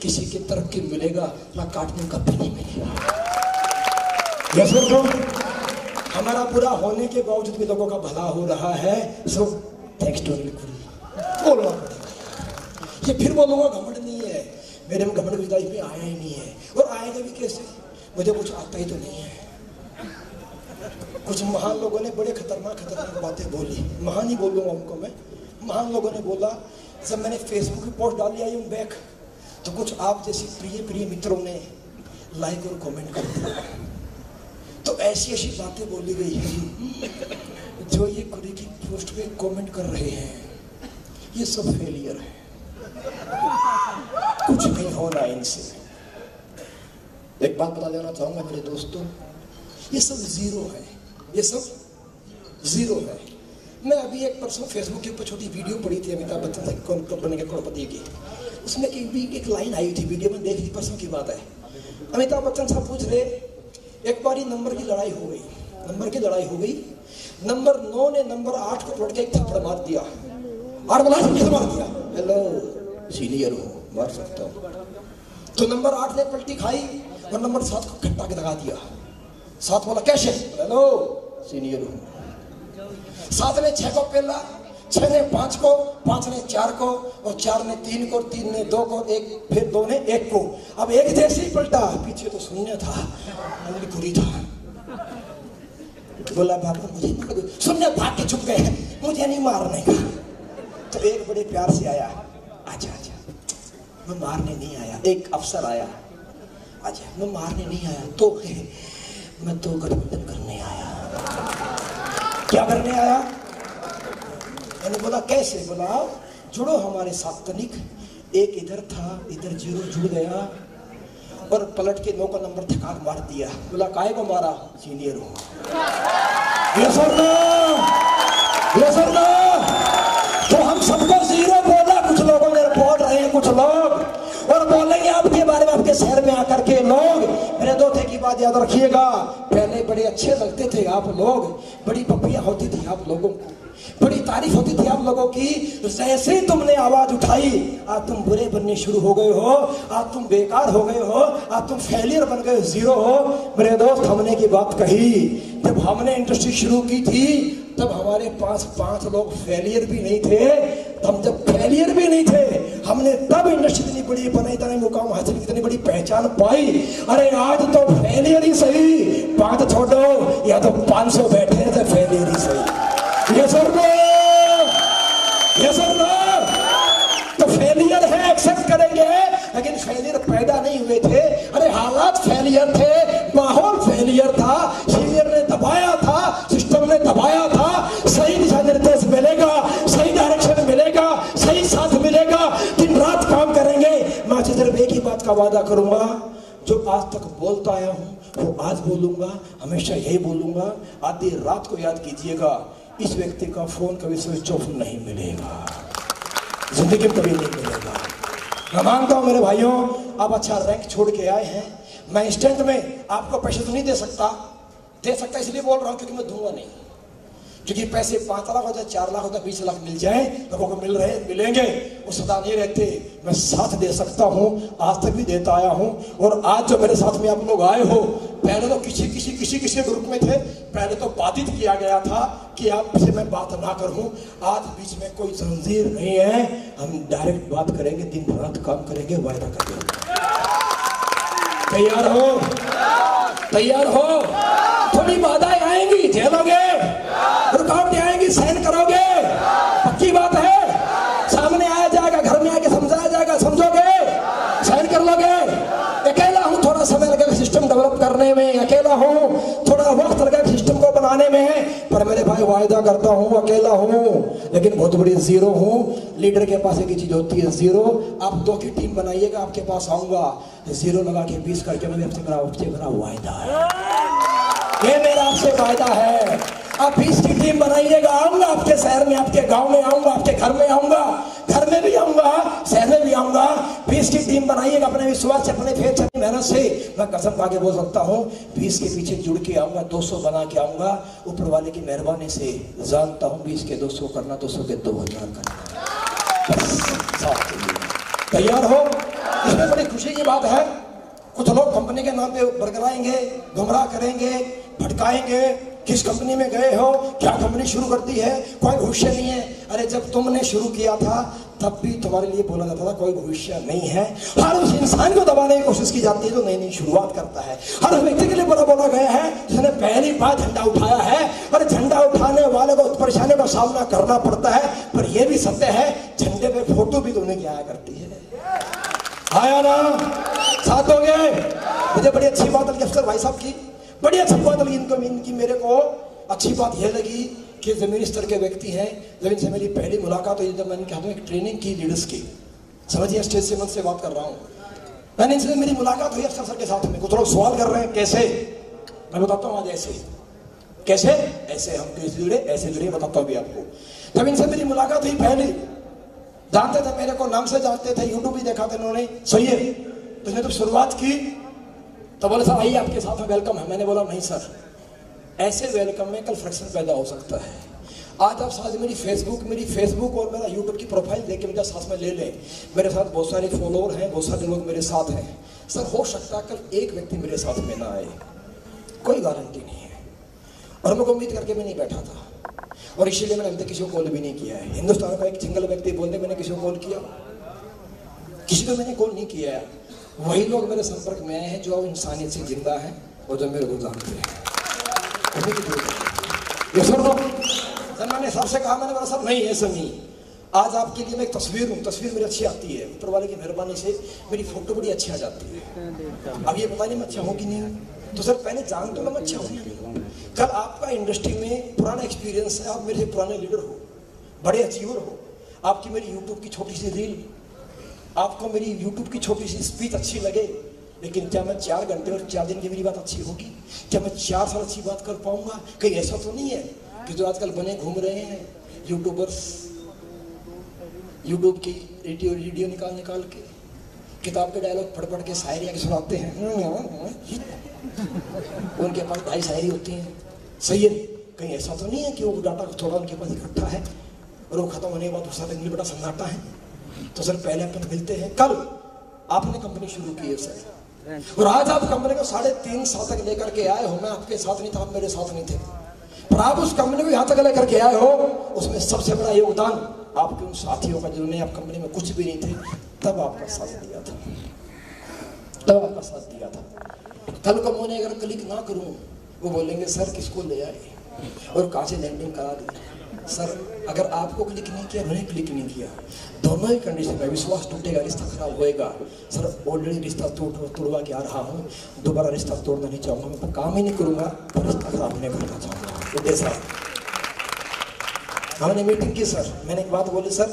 Speaker 1: किसी की तरफ की मिलेगा, ना काटने का भी नहीं मिलेगा। हमारा बुरा होने के बावजूद भी लोगों का भला हो रहा है, सो थैंक्स टू अनिल कोरी। बोलना पड़ेगा, ये फिर बोलूंगा घमंड नहीं है, मेरे में घमंड विदाई में आया ही नहीं है, और आएगा भी कैसे? मुझे कुछ आता ही तो नहीं है। कुछ महान लोगों ने बड़े खतरनाक बातें बोली, महान ही बोलूंगा उनको मैं। महान लोगों ने बोला, जब मैंने फेसबुक की पोस्ट डाली आई हूँ बैक, तो कुछ आप जैसे प्रिय मित्रों ने लाइक और कमेंट कर दिया। तो ऐसी ऐसी बातें बोली गई हैं, जो ये कुरी की पोस्ट पे कमेंट कर रहे हैं, ये सब फेलियर है, कुछ नहीं होना इनसे। एक बात बता देना चाहूंगा मेरे दोस्तों, ये सब जीरो है, ये सब जीरो है। मैं अभी एक परसों फेसबुक के ऊपर छोटी वीडियो पड़ी थी अमिताभ बच्चन से कौन बनेगा करोड़पति की, उसमें एक लाइन आई थी, वीडियो में देख ली, परसों की बात है। अमिताभ बच्चन साहब पूछ रहे, एक बारी नंबर की लड़ाई हो गई, नंबर 9 ने नंबर 8 को पकड़ के एक थप्पड़ मार दिया। 8 बोला किसे मार दिया? हेलो सीनियर हो, मार सकता हूँ। तो नंबर 8 ने पलटी खाई और नंबर 7 को खट्टा के लगा दिया। 7 बोला कैसे? हेलो सीनियर हो। 7 ने 6 को पेला, 6 ने 5 को, 5 ने 4 को, और 4 ने 3 को, 3 ने 2 को, एक फिर 2 ने 1 को। अब एक जैसे ही पलटा, पीछे तो शून्य था, अंदर पूरी था। बोला बाबा मुझे शून्य भाग के छुप गए, मुझे नहीं मारने का। तो एक बड़े प्यार से आया, आजा आजा, मैं मारने नहीं आया। एक अफसर आया, आजा, मैं मारने नहीं आया, तो मैं तो गठबंधन करने आया। क्या करने आया? मैंने बोला कैसे? बोला जुड़ो हमारे साथ तनिक। एक इधर था, इधर 0 जुड़ गया और पलट के 9 का नंबर थकान मार दिया। बोला काहे को मारा? सीनियर हो। यस और नो? यस और नो? तो हम सबको 0 बोला, कुछ लोगों ने बोल रहे हैं, कुछ लोग और बोलेंगे आपके बारे में, आपके शहर में आकर के लोग। मेरे दोते की बात याद रखिएगा, पहले बड़े अच्छे लगते थे आप लोग, बड़ी पपियां होती थी आप लोगों को, बड़ी तारीफ होती थी आप लोगों की। जैसे ही तुमने आवाज उठाई, आज तुम बुरे बनने शुरू हो गए हो, आज तुम बेकार हो गए हो, आज तुम फेलियर बन गए, 0 हो। मेरे दोस्त हमने की बात कही, जब हमने इंडस्ट्री शुरू की थी तब हमारे पास 5 लोग फेलियर भी नहीं थे। हम जब फेलियर भी नहीं थे, हमने तब इंडस्ट्री इतनी बड़ी बनाई, इतने मुकाम हासिल, इतनी बड़ी पहचान पाई। अरे आज तो फेलियर ही सही, 5 छोड़ो या तो 500 बैठे थे, फेलियर ही सही। यस और नो? यस और नो? तो फेलियर है, एक्सेप्ट करेंगे, लेकिन फेलियर पैदा नहीं हुए थे। अरे हालात फेलियर थे, माहौल फेलियर था, सीनियर ने दबाया था, सिस्टम ने दबाया था। सही दिशा निर्देश मिलेगा, सही डायरेक्शन मिलेगा, एक ही बात का वादा करूंगा, जो आज तक बोलता आया हूं वो आज बोलूंगा, हमेशा यही बोलूंगा। आधी रात को याद कीजिएगा, इस व्यक्ति का फोन कभी स्विच ऑफ नहीं मिलेगा, जिंदगी में कभी नहीं मिलेगा। मैं मानता हूं मेरे भाइयों, आप अच्छा रैंक छोड़ के आए हैं, मैं इंस्टेंट में आपको पैसे तो नहीं दे सकता इसलिए बोल रहा हूं क्योंकि मैं दूंगा नहीं, क्योंकि पैसे 5 लाख होता है, 4 लाख होता है, 20 लाख मिल जाए, लोगों को मिलेंगे, वो सदा नहीं रहते। मैं साथ दे सकता हूं, आज तक भी देता आया हूं। और आज जो मेरे साथ में आप लोग आए हो, पहले तो किसी ग्रुप में थे, पहले तो बाधित किया गया था कि आपसे मैं बात ना करूं। आज बीच में कोई जंजीर नहीं है, हम डायरेक्ट बात करेंगे, दिन रात काम करेंगे, वायदा करेंगे। तैयार हो? थोड़ी बाधाएं आएंगी, झेलोगे, रुकावटें आएंगी, सहन करोगे, पक्की बात है। सामने आया जाएगा, घर में आके समझाया जाएगा, समझोगे, सहन कर लोगे। अकेला हूं, थोड़ा समय लगेगा सिस्टम डेवलप करने में, अकेला हूं, थोड़ा वक्त लगेगा सिस्टम को बनाने में, पर मेरे भाई वायदा करता हूं, अकेला हूं लेकिन बहुत बड़ी जीरो हूं। लीडर के पास एक चीज होती है, जीरो। आप 2 की टीम बनाइएगा, आपके पास आऊंगा, जीरो लगा के 20 करके मैं आपसे मेरा वायदा है, ये मेरा आपसे वायदा है। आप 20 की टीम बनाइएगा, आऊंगा आपके शहर में, आपके गांव में आऊंगा, आपके घर में आऊंगा, घर में भी आऊंगा, शहर में भी आऊंगा। 20 की टीम बनाइएगा, अपने विश्वास से, अपने फेथ से, मेहनत से। मैं कसम आगे बोल सकता हूँ, 20 के पीछे जुड़ के आऊंगा, 200 बना के आऊंगा। ऊपर वाले की मेहरबानी से जानता हूँ 20 के 200 करना, 200 के 2000 करना। तैयार हो? इसमें बड़ी खुशी की बात है। कुछ लोग कंपनी के नाम पे बरगलाएंगे, गुमराह करेंगे, भटकाएंगे, किस कंपनी में गए हो, क्या कंपनी शुरू करती है, कोई भविष्य नहीं है। अरे जब तुमने शुरू किया था तब भी तुम्हारे लिए बोला जाता था कोई भविष्य नहीं है। हर उस इंसान को दबाने की कोशिश की जाती है जो नई नई शुरुआत करता है। हर उस व्यक्ति के लिए बोला गया है जिसने पहली बार झंडा उठाया है, और झंडा उठाने वाले को परेशानी का सामना करना पड़ता है। पर यह भी सत्य है, झंडे पे फोटो भी तो उन्हें आया करती है। आया ना? साथ हो गए? मुझे बड़ी अच्छी बात लगी अफसर भाई साहब की, बड़ी अच्छी बात लगी इनकी मेरे को अच्छी बात यह लगी कि जमीनी स्तर के व्यक्ति हैं। जब इनसे मेरी पहली मुलाकात हुई, जब मैंने कहा एक ट्रेनिंग की लीडर्स की, समझिए स्टेज से मन से बात कर रहा हूँ, मैंने इनसे मेरी मुलाकात हुई अफसर सर के साथ में। कुछ लोग सवाल कर रहे हैं कैसे, मैं बताता हूँ आज ऐसे कैसे, ऐसे हम कैसे जुड़े, ऐसे जुड़े, बताता हूँ अभी आपको। जब इनसे मेरी मुलाकात हुई, पहले जानते थे मेरे को, नाम से जानते थे, यूट्यूब भी देखा था इन्होंने, सही है। तो इन्हें तो शुरुआत की तो बोले सर आइए आपके साथ में वेलकम है। मैंने बोला नहीं सर, ऐसे वेलकम में कल फ्रिक्शन पैदा हो सकता है। आज आप साथ मेरी फेसबुक और मेरा यूट्यूब की प्रोफाइल देख के मेरे साथ में ले लें। मेरे साथ बहुत सारे फॉलोअर हैं, बहुत सारे लोग मेरे साथ हैं। सर हो सकता है कल एक व्यक्ति मेरे साथ में ना आए, कोई गारंटी नहीं है। और मैं उम्मीद करके मैं नहीं बैठा था, और इसीलिए मैंने अभी तक किसी को कॉल भी नहीं किया है। हिंदुस्तान का एक सिंगल व्यक्ति बोलते मैंने किसी को कॉल किया, किसी को मैंने कॉल नहीं किया है। वही लोग मेरे संपर्क में आए हैं जो इंसानियत से जिंदा है और जो मेरे को जानते हैं। ये सर मैंने सबसे कहा, मैंने बोला सर नहीं ऐसा नहीं। आज आपके लिए मैं एक तस्वीर हूँ, तस्वीर मेरी अच्छी आती है, ऊपर वाले की मेहरबानी से मेरी फोटो बड़ी अच्छी आ जाती है। अब ये पता नहीं मैं अच्छा हूँ कि नहीं, तो सर पहले जान तो मैं अच्छा हूँ। कल आपका इंडस्ट्री में पुराना एक्सपीरियंस है, आप मेरे से पुराने लीडर हो, बड़े अचीवर हो। आपकी मेरी यूट्यूब की छोटी सी रील, आपको मेरी यूट्यूब की छोटी सी स्पीच अच्छी लगे, लेकिन क्या मैं 4 घंटे और 4 दिन की मेरी बात अच्छी होगी? क्या मैं 4 साल अच्छी बात कर पाऊंगा? कहीं ऐसा तो नहीं है कि जो आजकल बने घूम रहे हैं यूट्यूबर्स, यूट्यूब की वीडियो निकाल के किताब के डायलॉग पढ़ के शायरी आके सुनाते हैं, उनके पास 2.5 शायरी होती हैं, सही है। कहीं ऐसा तो नहीं है कि वो डाटा थोड़ा उनके पास इकट्ठा है और वो खत्म होने के बाद दूसरा दिन बड़ा सन्नाटा है। तो सर पहले अपन मिलते हैं। कल आपने कंपनी शुरू की है सर, और आज आप कंपनी को 3.5 साल तक लेकर के आए हो। मैं आपके साथ नहीं था, आप मेरे साथ नहीं थे, पर आप उस कंपनी को यहाँ तक लेकर के आए हो। उसमें सबसे बड़ा योगदान आपके उन साथियों का जिन्होंने आप कंपनी में कुछ भी नहीं थे तब आपका साथ दिया था, तब आपका साथ दिया था। कल को मैंने अगर क्लिक ना करूं, वो बोलेंगे सर किसको ले आए और कहाँ से लैंडिंग करा दी। सर अगर आपको क्लिक नहीं किया, मैंने क्लिक नहीं किया, दोनों ही कंडीशन में विश्वास टूटेगा, रिश्ता खराब होएगा। सर ऑलरेडी रिश्ता तोड़वा के आ रहा हूँ, दोबारा रिश्ता तोड़ना नहीं चाहूँगा। मैं काम ही नहीं करूँगा, पर रिश्ता खराब नहीं करना चाहूँगा। तो जैसा हमने मीटिंग की सर, मैंने एक बात बोली, सर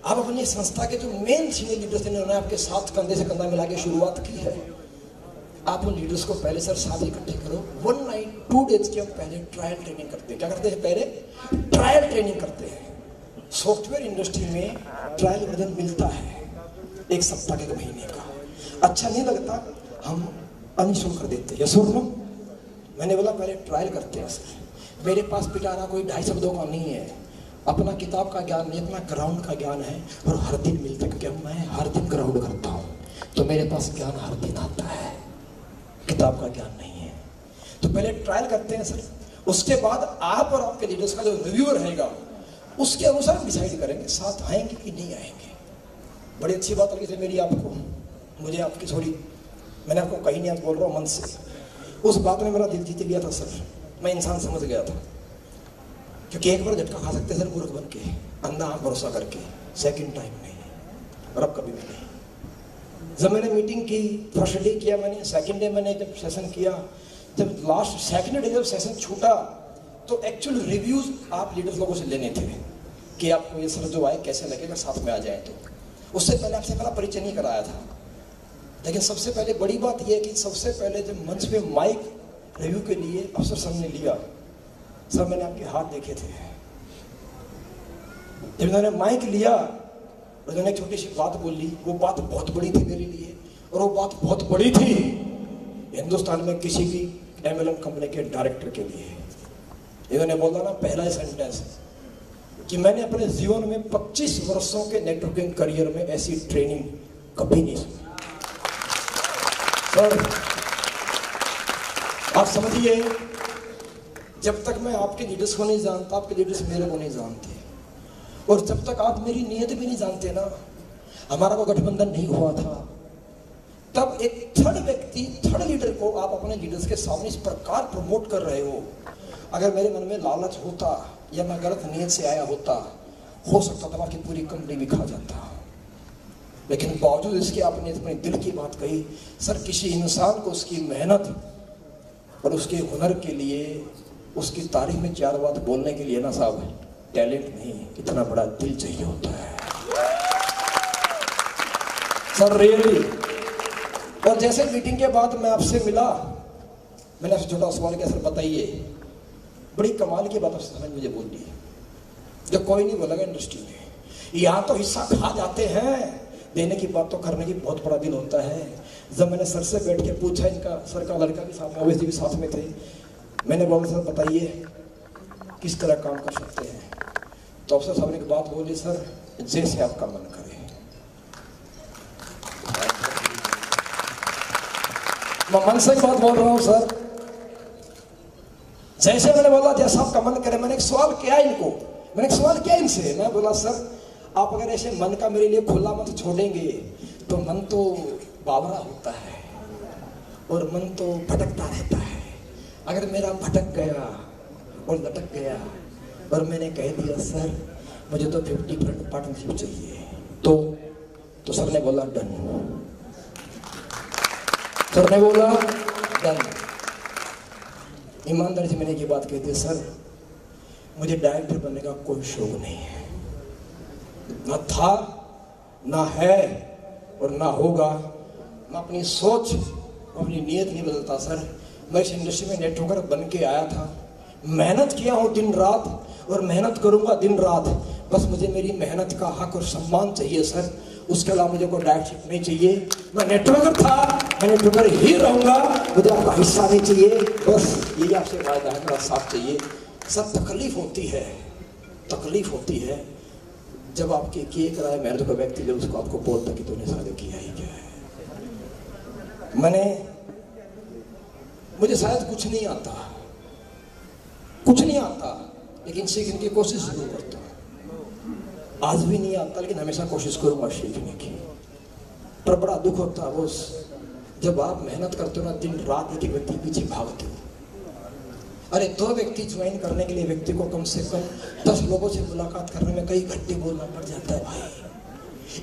Speaker 1: आप अपनी संस्था के जो मेन सीनियर लीडर्स थे, उन्होंने आपके साथ कंधे से कंधा मिला के शुरुआत की है। आप उन लीडर्स को पहले सर साथ इकट्ठे करो। 1 नाइट 2 डेज की हम पहले ट्रायल ट्रेनिंग करते हैं। क्या करते हैं? पहले ट्रायल ट्रेनिंग करते हैं। सॉफ्टवेयर इंडस्ट्री में ट्रायल वर्जन मिलता है 1 सप्ताह के 1 महीने का। अच्छा नहीं लगता हम अनइंस्टॉल कर देते हैं। यस और नो? मैंने बोला पहले ट्रायल करते हैं सर। मेरे पास पिटारा कोई 2.5 शब्दों का नहीं है, अपना किताब का ज्ञान नहीं, अपना ग्राउंड का ज्ञान है। और हर दिन मिलता है क्योंकि मैं हर दिन ग्राउंड करता हूँ, तो मेरे पास ज्ञान हर दिन आता है, किताब का ज्ञान नहीं है। तो पहले ट्रायल करते हैं सर। उसके बाद आप और आपके लीडर्स का जो रिव्यू रहेगा उसके अनुसार हम डिसाइड करेंगे साथ आएंगे कि नहीं आएंगे। बड़ी अच्छी बात लगी थी मेरी आपको, मुझे आपकी थोड़ी, मैंने आपको कहीं नहीं, आज बोल रहा हूँ मन से। उस बात ने मेरा दिल जीत लिया था सर। मैं इंसान समझ गया था, क्योंकि एक बार झटका खा सकते सर मूर्ख बन के, अंधा आंख भरोसा करके, सेकंड टाइम नहीं, और अब कभी भी नहीं। जब मैंने मीटिंग की, फर्स्ट डे किया मैंने, सेकंड डे मैंने जब सेशन किया, जब लास्ट सेकंड डे जब सेशन छूटा, तो एक्चुअल रिव्यूज आप लीडर्स लोगों से लेने थे कि आपको ये सर जो आए कैसे लगेगा, साथ में आ जाए। तो उससे पहले आपसे पहला परिचय नहीं कराया था। लेकिन सबसे पहले बड़ी बात यह है कि सबसे पहले जब मंच पे माइक रिव्यू के लिए अफसर सर ने लिया, सर मैंने आपके हाथ देखे थे। जब उन्होंने माइक लिया और उन्होंने एक छोटी सी बात बोली, वो बात बहुत बड़ी थी मेरे लिए, और वो बात बहुत बड़ी थी हिंदुस्तान में किसी भी MLM कंपनी के डायरेक्टर के लिए। इन्होंने बोला ना पहला सेंटेंस कि मैंने अपने जीवन में 25 वर्षों के नेटवर्किंग करियर में ऐसी ट्रेनिंग कभी नहीं सुनी। सर आप समझिए, जब तक मैं आपके लीडर्स को नहीं जानता, आपके लीडर्स मेरे को नहीं जानते, और जब तक आप मेरी नीयत भी नहीं जानते ना, हमारा कोई गठबंधन नहीं हुआ था, तब एक थर्ड व्यक्ति, थर्ड लीडर को आप अपने लीडर्स के सामने इस प्रकार प्रमोट कर रहे हो। अगर मेरे मन में लालच होता या मैं गलत नीयत से आया होता, हो सकता था आपकी पूरी कंपनी भी खा जाता। लेकिन बावजूद इसके आपने अपने दिल की बात कही। सर किसी इंसान को उसकी मेहनत और उसके हुनर के लिए, उसकी तारीफ में 4 बात बोलने के लिए ना साहब, टैलेंट नहीं, इतना बड़ा दिल चाहिए होता है सर, रियली। और जैसे मीटिंग के बाद मैं आपसे मिला, मैंने आपसे छोटा सवाल किया, सर बताइए, बड़ी कमाल की बात आपने मुझे बोली जो कोई नहीं बोलेगा इंडस्ट्री में। यहाँ तो हिस्सा खा जाते हैं, देने की बात तो करने की बहुत बड़ा दिल होता है। जब मैंने सर से बैठ के पूछा, इनका सर का लड़का भी साथ में, ओवैसी भी साथ में थे, मैंने बोला सर बताइए किस तरह काम कर सकते हैं। तो अफसर साहब ने एक बात बोली, सर जैसे आपका मन करे। मैं मन से बात बोल रहा हूँ सर, जैसे मैंने बोला जैसा आपका मन करे। मैंने एक सवाल किया इनको, मैंने एक सवाल किया इनसे, मैं बोला सर आप अगर ऐसे मन का मेरे लिए खुला मत छोड़ेंगे तो मन तो बावरा होता है और मन तो भटकता रहता है। अगर मेरा भटक गया और लटक गया और मैंने कह दिया सर मुझे तो 50% पार्टनरशिप चाहिए, तो सर ने बोला डन। सर ने बोला डन। ईमानदारी से मैंने ये बात कही थी, सर मुझे डायरेक्टर बनने का कोई शौक नहीं है, ना था, ना है और ना होगा। मैं अपनी सोच, अपनी नीयत नहीं बदलता सर। मैं इस इंडस्ट्री में नेटवर्कर बन के आया था, मेहनत किया हूँ दिन रात और मेहनत करूंगा दिन रात। बस मुझे मेरी मेहनत का हक और सम्मान चाहिए सर, उसके अलावा मुझे कोई डायरेक्टशिप नहीं चाहिए। मैं नेटवर्कर था, मैं नेटवर्कर ही रहूंगा, मुझे आपका हिस्सा नहीं चाहिए। बस यही आपसे वायदा है, मेरा साथ चाहिए। सब तकलीफ होती है, तकलीफ होती है जब आपके किए कराए मेहनत का व्यक्ति जब उसको आपको बोलता कि तूने शादी किया ही क्या है। मुझे शायद कुछ नहीं आता, लेकिन सीखने की कोशिश जरूर करता हूँ। आज भी नहीं आता लेकिन हमेशा कोशिश करूंगा सीखने की। पर बड़ा दुख होता है वो जब आप मेहनत करते हो ना, दिन रात एक व्यक्ति पीछे भागते हो। अरे 2 व्यक्ति ज्वाइन करने के लिए व्यक्ति को कम से कम 10 लोगों से मुलाकात करने में कई घंटे बोलना पड़ जाता है भाई।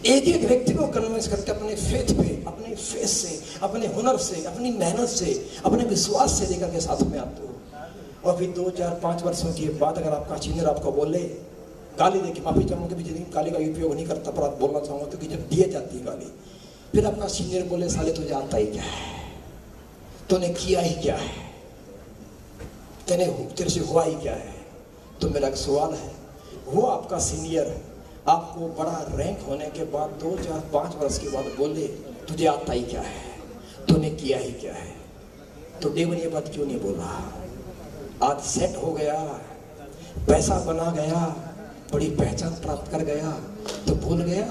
Speaker 1: एक व्यक्ति को कन्विंस करके अपने फेथ पे, अपने फेस से, अपने हुनर से, अपनी मेहनत से, अपने विश्वास से लेकर के साथ में आते हो। और फिर 2, 4, 5 वर्षों के बाद अगर आपका सीनियर आपको बोले गाली देके माफी चाहूंगा कि जिंदगी गाली का उपयोग नहीं करता, पर आप बोलना चाहूंगा क्योंकि जब दिए जाती है गाली, फिर आपका सीनियर बोले साले तुझे आता ही क्या है, तूने किया ही क्या है, तेरे से हुआ ही क्या है। तो मेरा एक सवाल है, वो आपका सीनियर आपको बड़ा रैंक होने के बाद 2 4 5 वर्ष के बाद बोले तुझे आता ही क्या है, तूने किया ही क्या है, तो डे 1 ये बात क्यों नहीं बोला? आज सेट हो गया, पैसा बना गया, बड़ी पहचान प्राप्त कर गया, तो भूल गया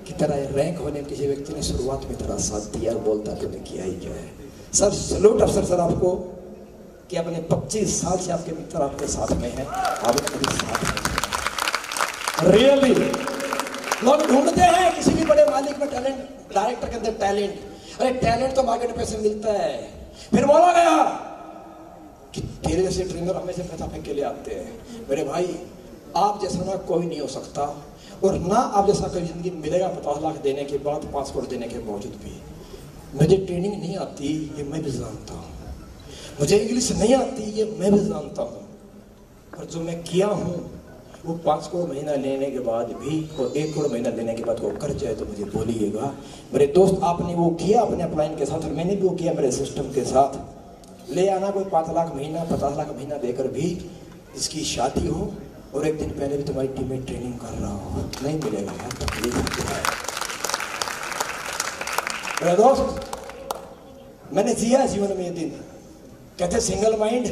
Speaker 1: कि तेरा रैंक होने किसी व्यक्ति ने शुरुआत में तेरा साथ दिया और बोलता तूने किया ही क्या है। सर सलूट अफसर सर आपको कि अपने 25 साल से आपके मित्र आपके साथ में है, आपने कभी साथ नहीं। रियली लोग ढूंढते हैं किसी भी बड़े मालिक में टैलेंट, डायरेक्टर के अंदर टैलेंट, अरे टैलेंट तो मार्केट में से मिलता है। फिर बोला गया कि तेरे जैसे ट्रेनर हमेशा पैसा फेंक के लिए आते हैं। मेरे भाई आप जैसा ना कोई नहीं हो सकता, और ना आप जैसा कोई जिंदगी मिलेगा 50 लाख देने के बाद, 5 करोड़ देने के बावजूद भी। मुझे ट्रेनिंग नहीं आती ये मैं भी जानता हूँ, मुझे इंग्लिश नहीं आती ये मैं भी जानता हूँ, और जो मैं किया हूँ वो 5 करोड़ महीना लेने के बाद भी और 1 करोड़ महीना लेने के बाद वो कर जाए तो मुझे बोलिएगा। मेरे दोस्त आपने वो किया अपने अपलाइन के साथ और मैंने भी वो किया मेरे सिस्टम के साथ। ले आना कोई 5 लाख महीना 50 लाख महीना देकर भी इसकी शादी हो और एक दिन पहले भी तुम्हारी टीम में ट्रेनिंग कर रहा हो, नहीं मिलेगा यार, तकलीफ होती है। मेरे दोस्त मैंने जिया जीवन में ये दिन, कहते सिंगल माइंड,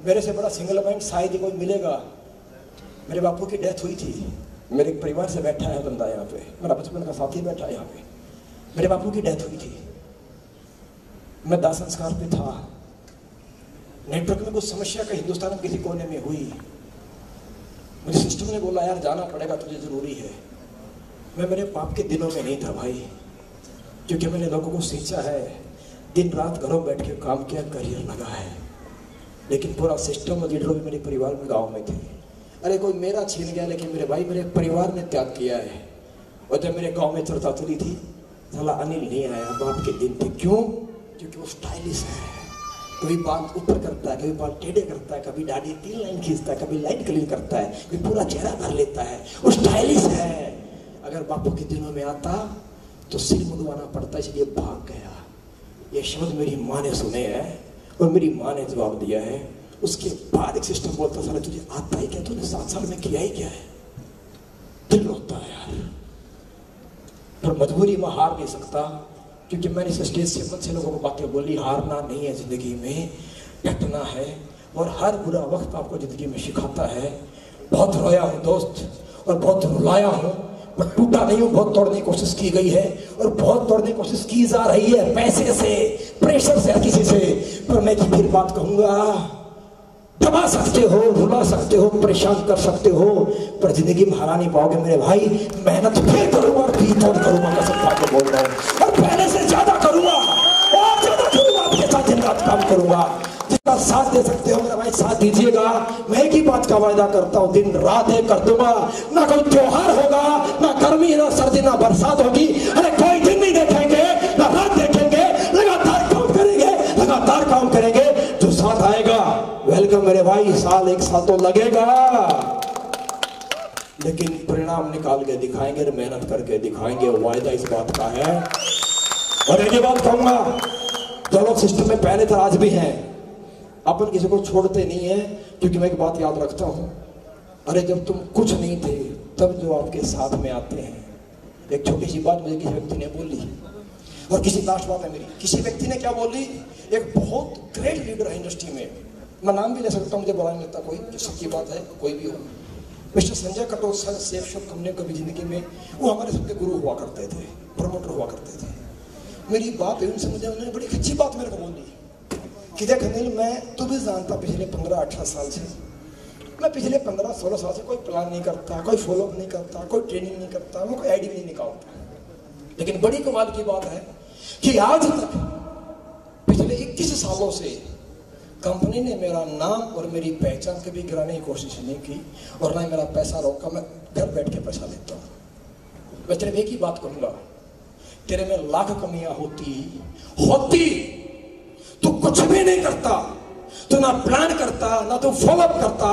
Speaker 1: मेरे से बड़ा सिंगल माइंड शायद ही कोई मिलेगा। मेरे बापू की डेथ हुई थी, मेरे परिवार से बैठा है बंदा यहाँ पे, मेरा बचपन का साथी बैठा है यहाँ पे। मेरे बापू की डेथ हुई थी, मैं दाह संस्कार पे था, नेटवर्क में कुछ समस्या का हिंदुस्तान में किसी कोने में हुई, मुझे सिस्टम ने बोला यार जाना पड़ेगा तुझे, जरूरी है। मैं मेरे बाप के दिनों में नहीं था भाई, क्योंकि मैंने लोगों को सींचा है, दिन रात घरों बैठ के काम किया, करियर लगा है, लेकिन पूरा सिस्टम और लीडर भी मेरे परिवार में गाँव में थे। अरे कोई मेरा छीन गया, लेकिन मेरे भाई मेरे परिवार ने त्याग किया है। और जब मेरे गांव में चर्चा चली थी, साला अनिल नहीं आया, बाप के दिन थे। क्यों? क्योंकि वो स्टाइलिश है, कभी बाल ऊपर करता है, कभी बाल टेढ़े करता है, कभी दाढ़ी 3 लाइन खींचता है, कभी लाइट क्लीन करता है, कभी पूरा चेहरा भर लेता है, वो स्टाइलिश है। अगर बापू के दिनों में आता तो सिर मुड़वाना पड़ता, इसलिए भाग गया। ये शब्द मेरी माँ ने सुने हैं और मेरी माँ ने जवाब दिया है। उसके बाद एक सिस्टम बोलता साला तुझे आता है क्या, तूने 7 साल में किया ही क्या है। दिल रोता है यार, पर मजबूरी में हार नहीं सकता, क्योंकि मैंने इस स्टेज से बहुत से लोगों को बातें बोली, हारना नहीं है जिंदगी में, डटना है। और हर बुरा वक्त आपको जिंदगी में सिखाता है। बहुत रोया हूँ दोस्त और बहुत रुलाया हूँ, पर टूटा नहीं हूँ। बहुत तोड़ने की कोशिश की गई है और बहुत तोड़ने की कोशिश की जा रही है, पैसे से, प्रेशर से, किसी से। पर मैं की फिर बात कहूंगा, दबा सकते हो, रुला सकते हो, परेशान कर सकते हो, पर जिंदगी में हरा नहीं पाओगे मेरे भाई। मेहनत फिर करूंगा और भी तोड़ करूंगा, कसम खा के बोल रहा हूँ, और पहले से ज्यादा करूंगा और ज्यादा करूंगा, आपके साथ दिन रात काम करूंगा। जितना साथ दे सकते हो मेरा भाई साथ दीजिएगा। मैं एक ही बात का वायदा करता हूँ, दिन रात एक कर दूंगा। ना कोई त्योहार होगा, ना गर्मी, ना सर्दी, ना बरसात होगी। अरे कोई दिन नहीं देखेंगे, ना रात देखेंगे, लगातार काम करेंगे, लगातार काम करेंगे। जो साथ आएगा वेलकम मेरे भाई, साल 1 साल तो लगेगा, लेकिन परिणाम निकाल के दिखाएंगे, मेहनत करके दिखाएंगे, वायदा इस बात का है। और एक बात कहूंगा, जो लोग सिस्टम में पहले थे आज भी हैं, अपन किसी को छोड़ते नहीं है, क्योंकि मैं एक बात याद रखता हूं, अरे जब तुम कुछ नहीं थे तब जो आपके साथ में आते हैं। एक छोटी सी बात मुझे किसी व्यक्ति ने बोली, और किसी लास्ट बात है मेरी, किसी व्यक्ति ने क्या बोली, एक बहुत ग्रेट लीडर है इंडस्ट्री में, मैं नाम भी ले सकता हूँ, मुझे बुरा नहीं लगता कोई, सच्ची बात है, कोई भी हो। Mister Sanjay Katoch sir safe shop company कभी जिंदगी में, वो हमारे सबके गुरु हुआ करते थे, प्रमोटर हुआ करते थे। मेरी बात है उनसे, मुझे उन्होंने बड़ी अच्छी बात मेरे को बोली कि देख अनिल, मैं तू भी जानता पिछले 15-18 साल से, मैं पिछले 15-16 साल से कोई प्लान नहीं करता, कोई फॉलोअप नहीं करता, कोई ट्रेनिंग नहीं करता, मैं कोई आईडी नहीं निकालता। लेकिन बड़ी कमाल की बात है कि आज तक पिछले 21 सालों से कंपनी ने मेरा नाम और मेरी पहचान कभी गिराने की कोशिश नहीं की, और ना ही मेरा पैसा रोका। मैं घर बैठ के पैसा लेता हूँ। मैं तेरे एक ही बात कहूंगा, तेरे में लाख कमियां होती, तू कुछ भी नहीं करता, तो ना प्लान करता, ना तो फॉलोअप करता,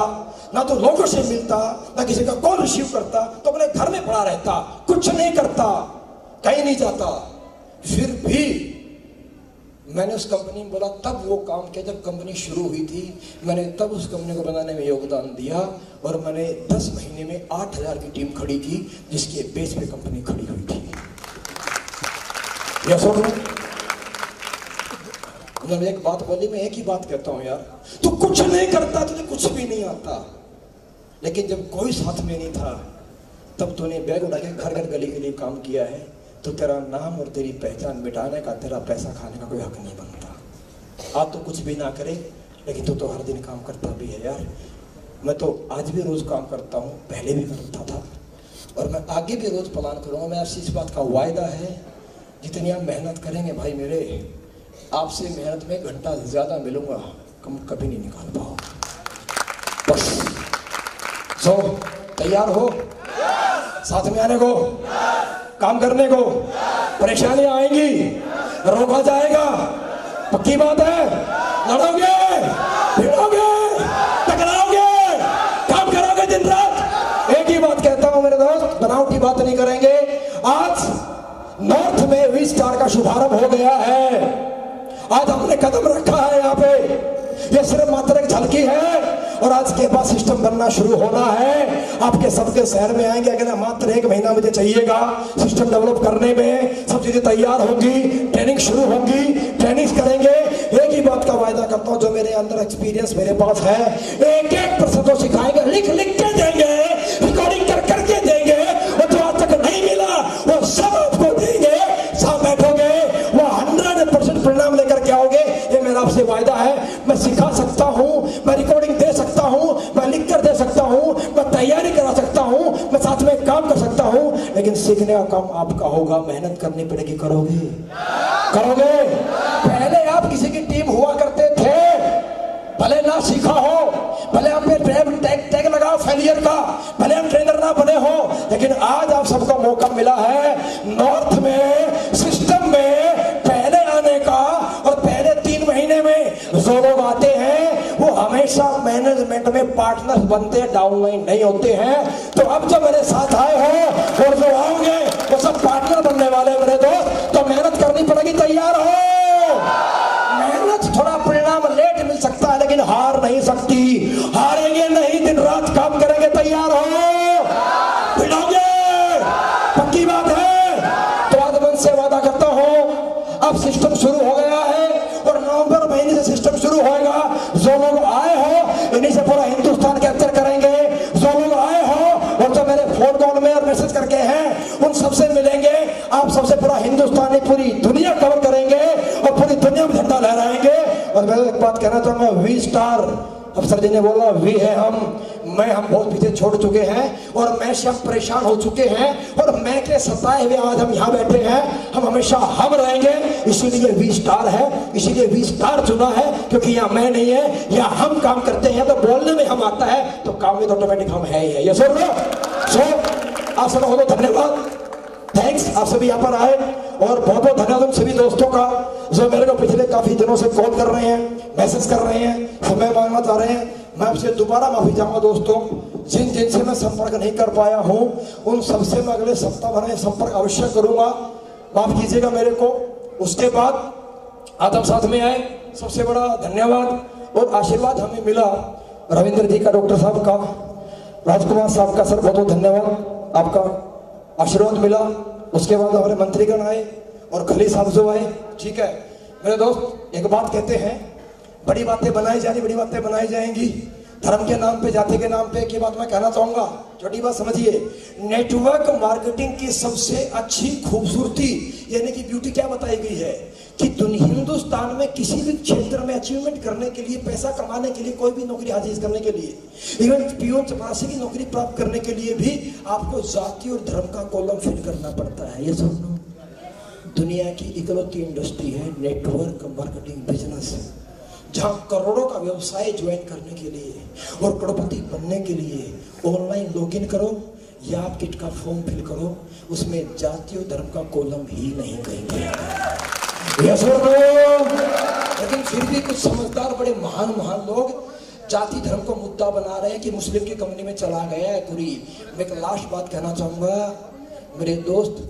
Speaker 1: ना तो लोगों से मिलता, ना किसी का कॉल रिसीव करता, तो अपने घर में पड़ा रहता, कुछ नहीं करता, कहीं नहीं जाता। फिर भी मैंने उस कंपनी में बोला, तब वो काम किया जब कंपनी शुरू हुई थी। मैंने तब उस कंपनी को बनाने में योगदान दिया और मैंने 10 महीने में 8000 की टीम खड़ी की, जिसके बेस पे कंपनी खड़ी हुई थी। यह सुन, उन्होंने एक बात बोली, मैं एक ही बात कहता हूं यार, तू कुछ नहीं करता, तुझे कुछ भी नहीं आता, लेकिन जब कोई साथ में नहीं था तब तूने बैग उठा के घर घर गली गली काम किया है, तो तेरा नाम और तेरी पहचान मिटाने का, तेरा पैसा खाने का कोई हक नहीं बनता। आज तो कुछ भी ना करे, लेकिन तू तो हर दिन काम करता भी है यार। मैं तो आज भी रोज काम करता हूँ, पहले भी करता था और मैं आगे भी रोज प्लान करूँगा। मैं आपसे इस बात का वायदा है, जितनी आप मेहनत करेंगे भाई मेरे, आपसे मेहनत में घंटा ज्यादा मिलूंगा, कम कभी नहीं निकाल पाओ। बस सो तैयार हो साथ में आने को, काम करने को। परेशानियां आएंगी, रोका जाएगा, पक्की बात है। लड़ोगे, भिड़ोगे, टकराओगे, काम करोगे दिन रात। एक ही बात कहता हूं मेरे दोस्त, बनावटी बात नहीं करेंगे। आज नॉर्थ में वी स्टार का शुभारंभ हो गया है, आज हमने कदम रखा है यहाँ पे। ये सिर्फ मात्र एक झलकी है और आज के बाद सिस्टम बनना शुरू होना है। आपके सबके शहर में आएंगे, अगर मात्र 1 महीना मुझे चाहिएगा सिस्टम डेवलप करने में। सब चीजें तैयार होंगी, ट्रेनिंग शुरू होंगी, ट्रेनिंग करेंगे। एक ही बात का वायदा करता हूं, जो मेरे अंदर एक्सपीरियंस मेरे पास है, एक एक पर्सन को सिखाएंगे, लिख लिख के देंगे, रिकॉर्डिंग कर करके देंगे, और जो आज तक नहीं मिला वो सब आपको देंगे। साथ बैठोगे, वो 100% परिणाम लेकर के आओगे, ये मेरा आपसे वायदा है। मैं सिखा सकता हूं, मैं रिकॉर्डिंग दे सकता हूं, मैं लिख कर दे सकता हूं, मैं तैयारी करा सकता हूं, मैं साथ में काम कर सकता हूं, लेकिन सीखने का काम आपका होगा। मेहनत करनी पड़ेगी, करोगे? करोगे? पहले आप किसी की टीम हुआ करते थे, भले ना सीखा हो, भले आप टैग लगाओ फेलियर का, भले हम ट्रेनर ना बने हो, लेकिन आज आप सबको मौका मिला है नॉर्थ में सिस्टम में पहले आने का। और पहले 3 महीने में जो लोग आते हैं वो हमेशा मैनेजमेंट में पार्टनर बनते हैं, डाउनलाइन नहीं होते हैं। तो अब जो मेरे साथ आए हो और जो आओगे वो सब पार्टनर बनने वाले मेरे दोस्त। तो मेहनत करनी पड़ेगी, तैयार हो? मेहनत थोड़ा परिणाम लेट मिल सकता है, लेकिन हार नहीं सकती। हारेंगे नहीं, दिन रात काम करेंगे। तैयार हो? भिड़ोगे? पक्की बात है। तो आज मन से वादा करता हूं, अब सिस्टम शुरू हो गया है और नवंबर महीने से सिस्टम शुरू होगा। जो लोग आए हो इन्हीं से पूरा हिंदुस्तान कैप्चर करेंगे। जो लोग आए हो और जो मेरे फोन कॉल में और मैसेज करके हैं, उन सबसे मिलेंगे। आप सबसे पूरा हिंदुस्तान, पूरी दुनिया कवर करेंगे और पूरी दुनिया में झंडा लहराएंगे। और मैं एक बात कहना चाहूंगा, वी स्टार, अफसर जी ने बोला वी है हम बहुत पीछे छोड़ चुके हैं और मैं से हम परेशान हो चुके हैं और मैं के सताए हुए आज हम यहाँ बैठे हैं। हम हमेशा हम रहेंगे, इसीलिए वी स्टार है, इसीलिए वी स्टार चुना है, क्योंकि यहाँ मैं नहीं है, यहाँ हम काम करते हैं। तो बोलने में हम आता है तो काम में तो ऑटोमेटिक हम है ही है। ये सुन लो, आप सब हो, धन्यवाद, थैंक्स। आप सभी यहाँ पर आए और बहुत बहुत धन्यवाद उन सभी दोस्तों का जो मेरे को पिछले काफी दिनों से कॉल कर रहे हैं, मैसेज कर रहे हैं, समय मांगना चाह रहे हैं। मैं आपसे दोबारा माफी चाहूंगा दोस्तों, जिन जिनसे मैं संपर्क नहीं कर पाया हूं उन सबसे मैं अगले सप्ताह भर में संपर्क अवश्य करूंगा। माफ कीजिएगा मेरे को। उसके बाद आज हम साथ में आए, सबसे बड़ा धन्यवाद और आशीर्वाद हमें मिला रविंद्र जी का, डॉक्टर साहब का, राजकुमार साहब का। सर बहुत बहुत धन्यवाद, आपका आशीर्वाद मिला। उसके बाद हमारे मंत्रीगण आए और खली साहब जो आए। ठीक है मेरे दोस्त, एक बात कहते हैं, बड़ी बातें बनाई जा रही, बड़ी बातें बनाई जाएंगी। धर्म के नाम पे, जाति के नाम पे एक बात मैं कहना चाहूंगा, छोटी बात समझिए। नेटवर्क मार्केटिंग की सबसे अच्छी खूबसूरती यानी कि ब्यूटी क्या बताई गई है कि हिंदुस्तान में किसी भी क्षेत्र में अचीवमेंट करने के लिए, पैसा कमाने के लिए, कोई भी नौकरी हासिल करने के लिए, इवन पीओन चपरासी की नौकरी प्राप्त करने के लिए भी आपको जाति और धर्म का कॉलम फिल करना पड़ता है। ये सुनो, दुनिया की इकलौती इंडस्ट्री है नेटवर्क मार्केटिंग बिजनेस, जहां करोड़ों का व्यवसाय ज्वाइन करने के लिए और करोड़पति बनने के लिए ऑनलाइन लॉगिन करो या आप किट का फॉर्म फिल करो, उसमें जाति और धर्म का कॉलम ही नहीं कहेंगे। लेकिन फिर भी कुछ समझदार बड़े महान महान लोग जाति धर्म को मुद्दा बना रहे हैं कि मुस्लिम की कंपनी में चला गया है कुरी। मैं एक लास्ट बात कहना चाहूंगा मेरे दोस्त,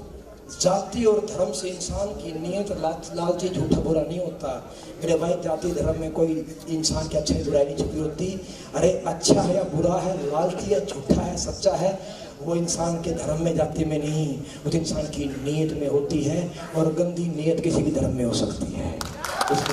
Speaker 1: जाति और धर्म से इंसान की नीयत लालची झूठा बुरा नहीं होता मेरे भाई। जाति धर्म में कोई इंसान की अच्छाई बुराई नहीं छुपी होती। अरे अच्छा है या बुरा है, लालची है, झूठा है, सच्चा है, वो इंसान के धर्म में जाति में नहीं, उस इंसान की नीयत में होती है। और गंदी नीयत किसी भी धर्म में हो सकती है। इसकी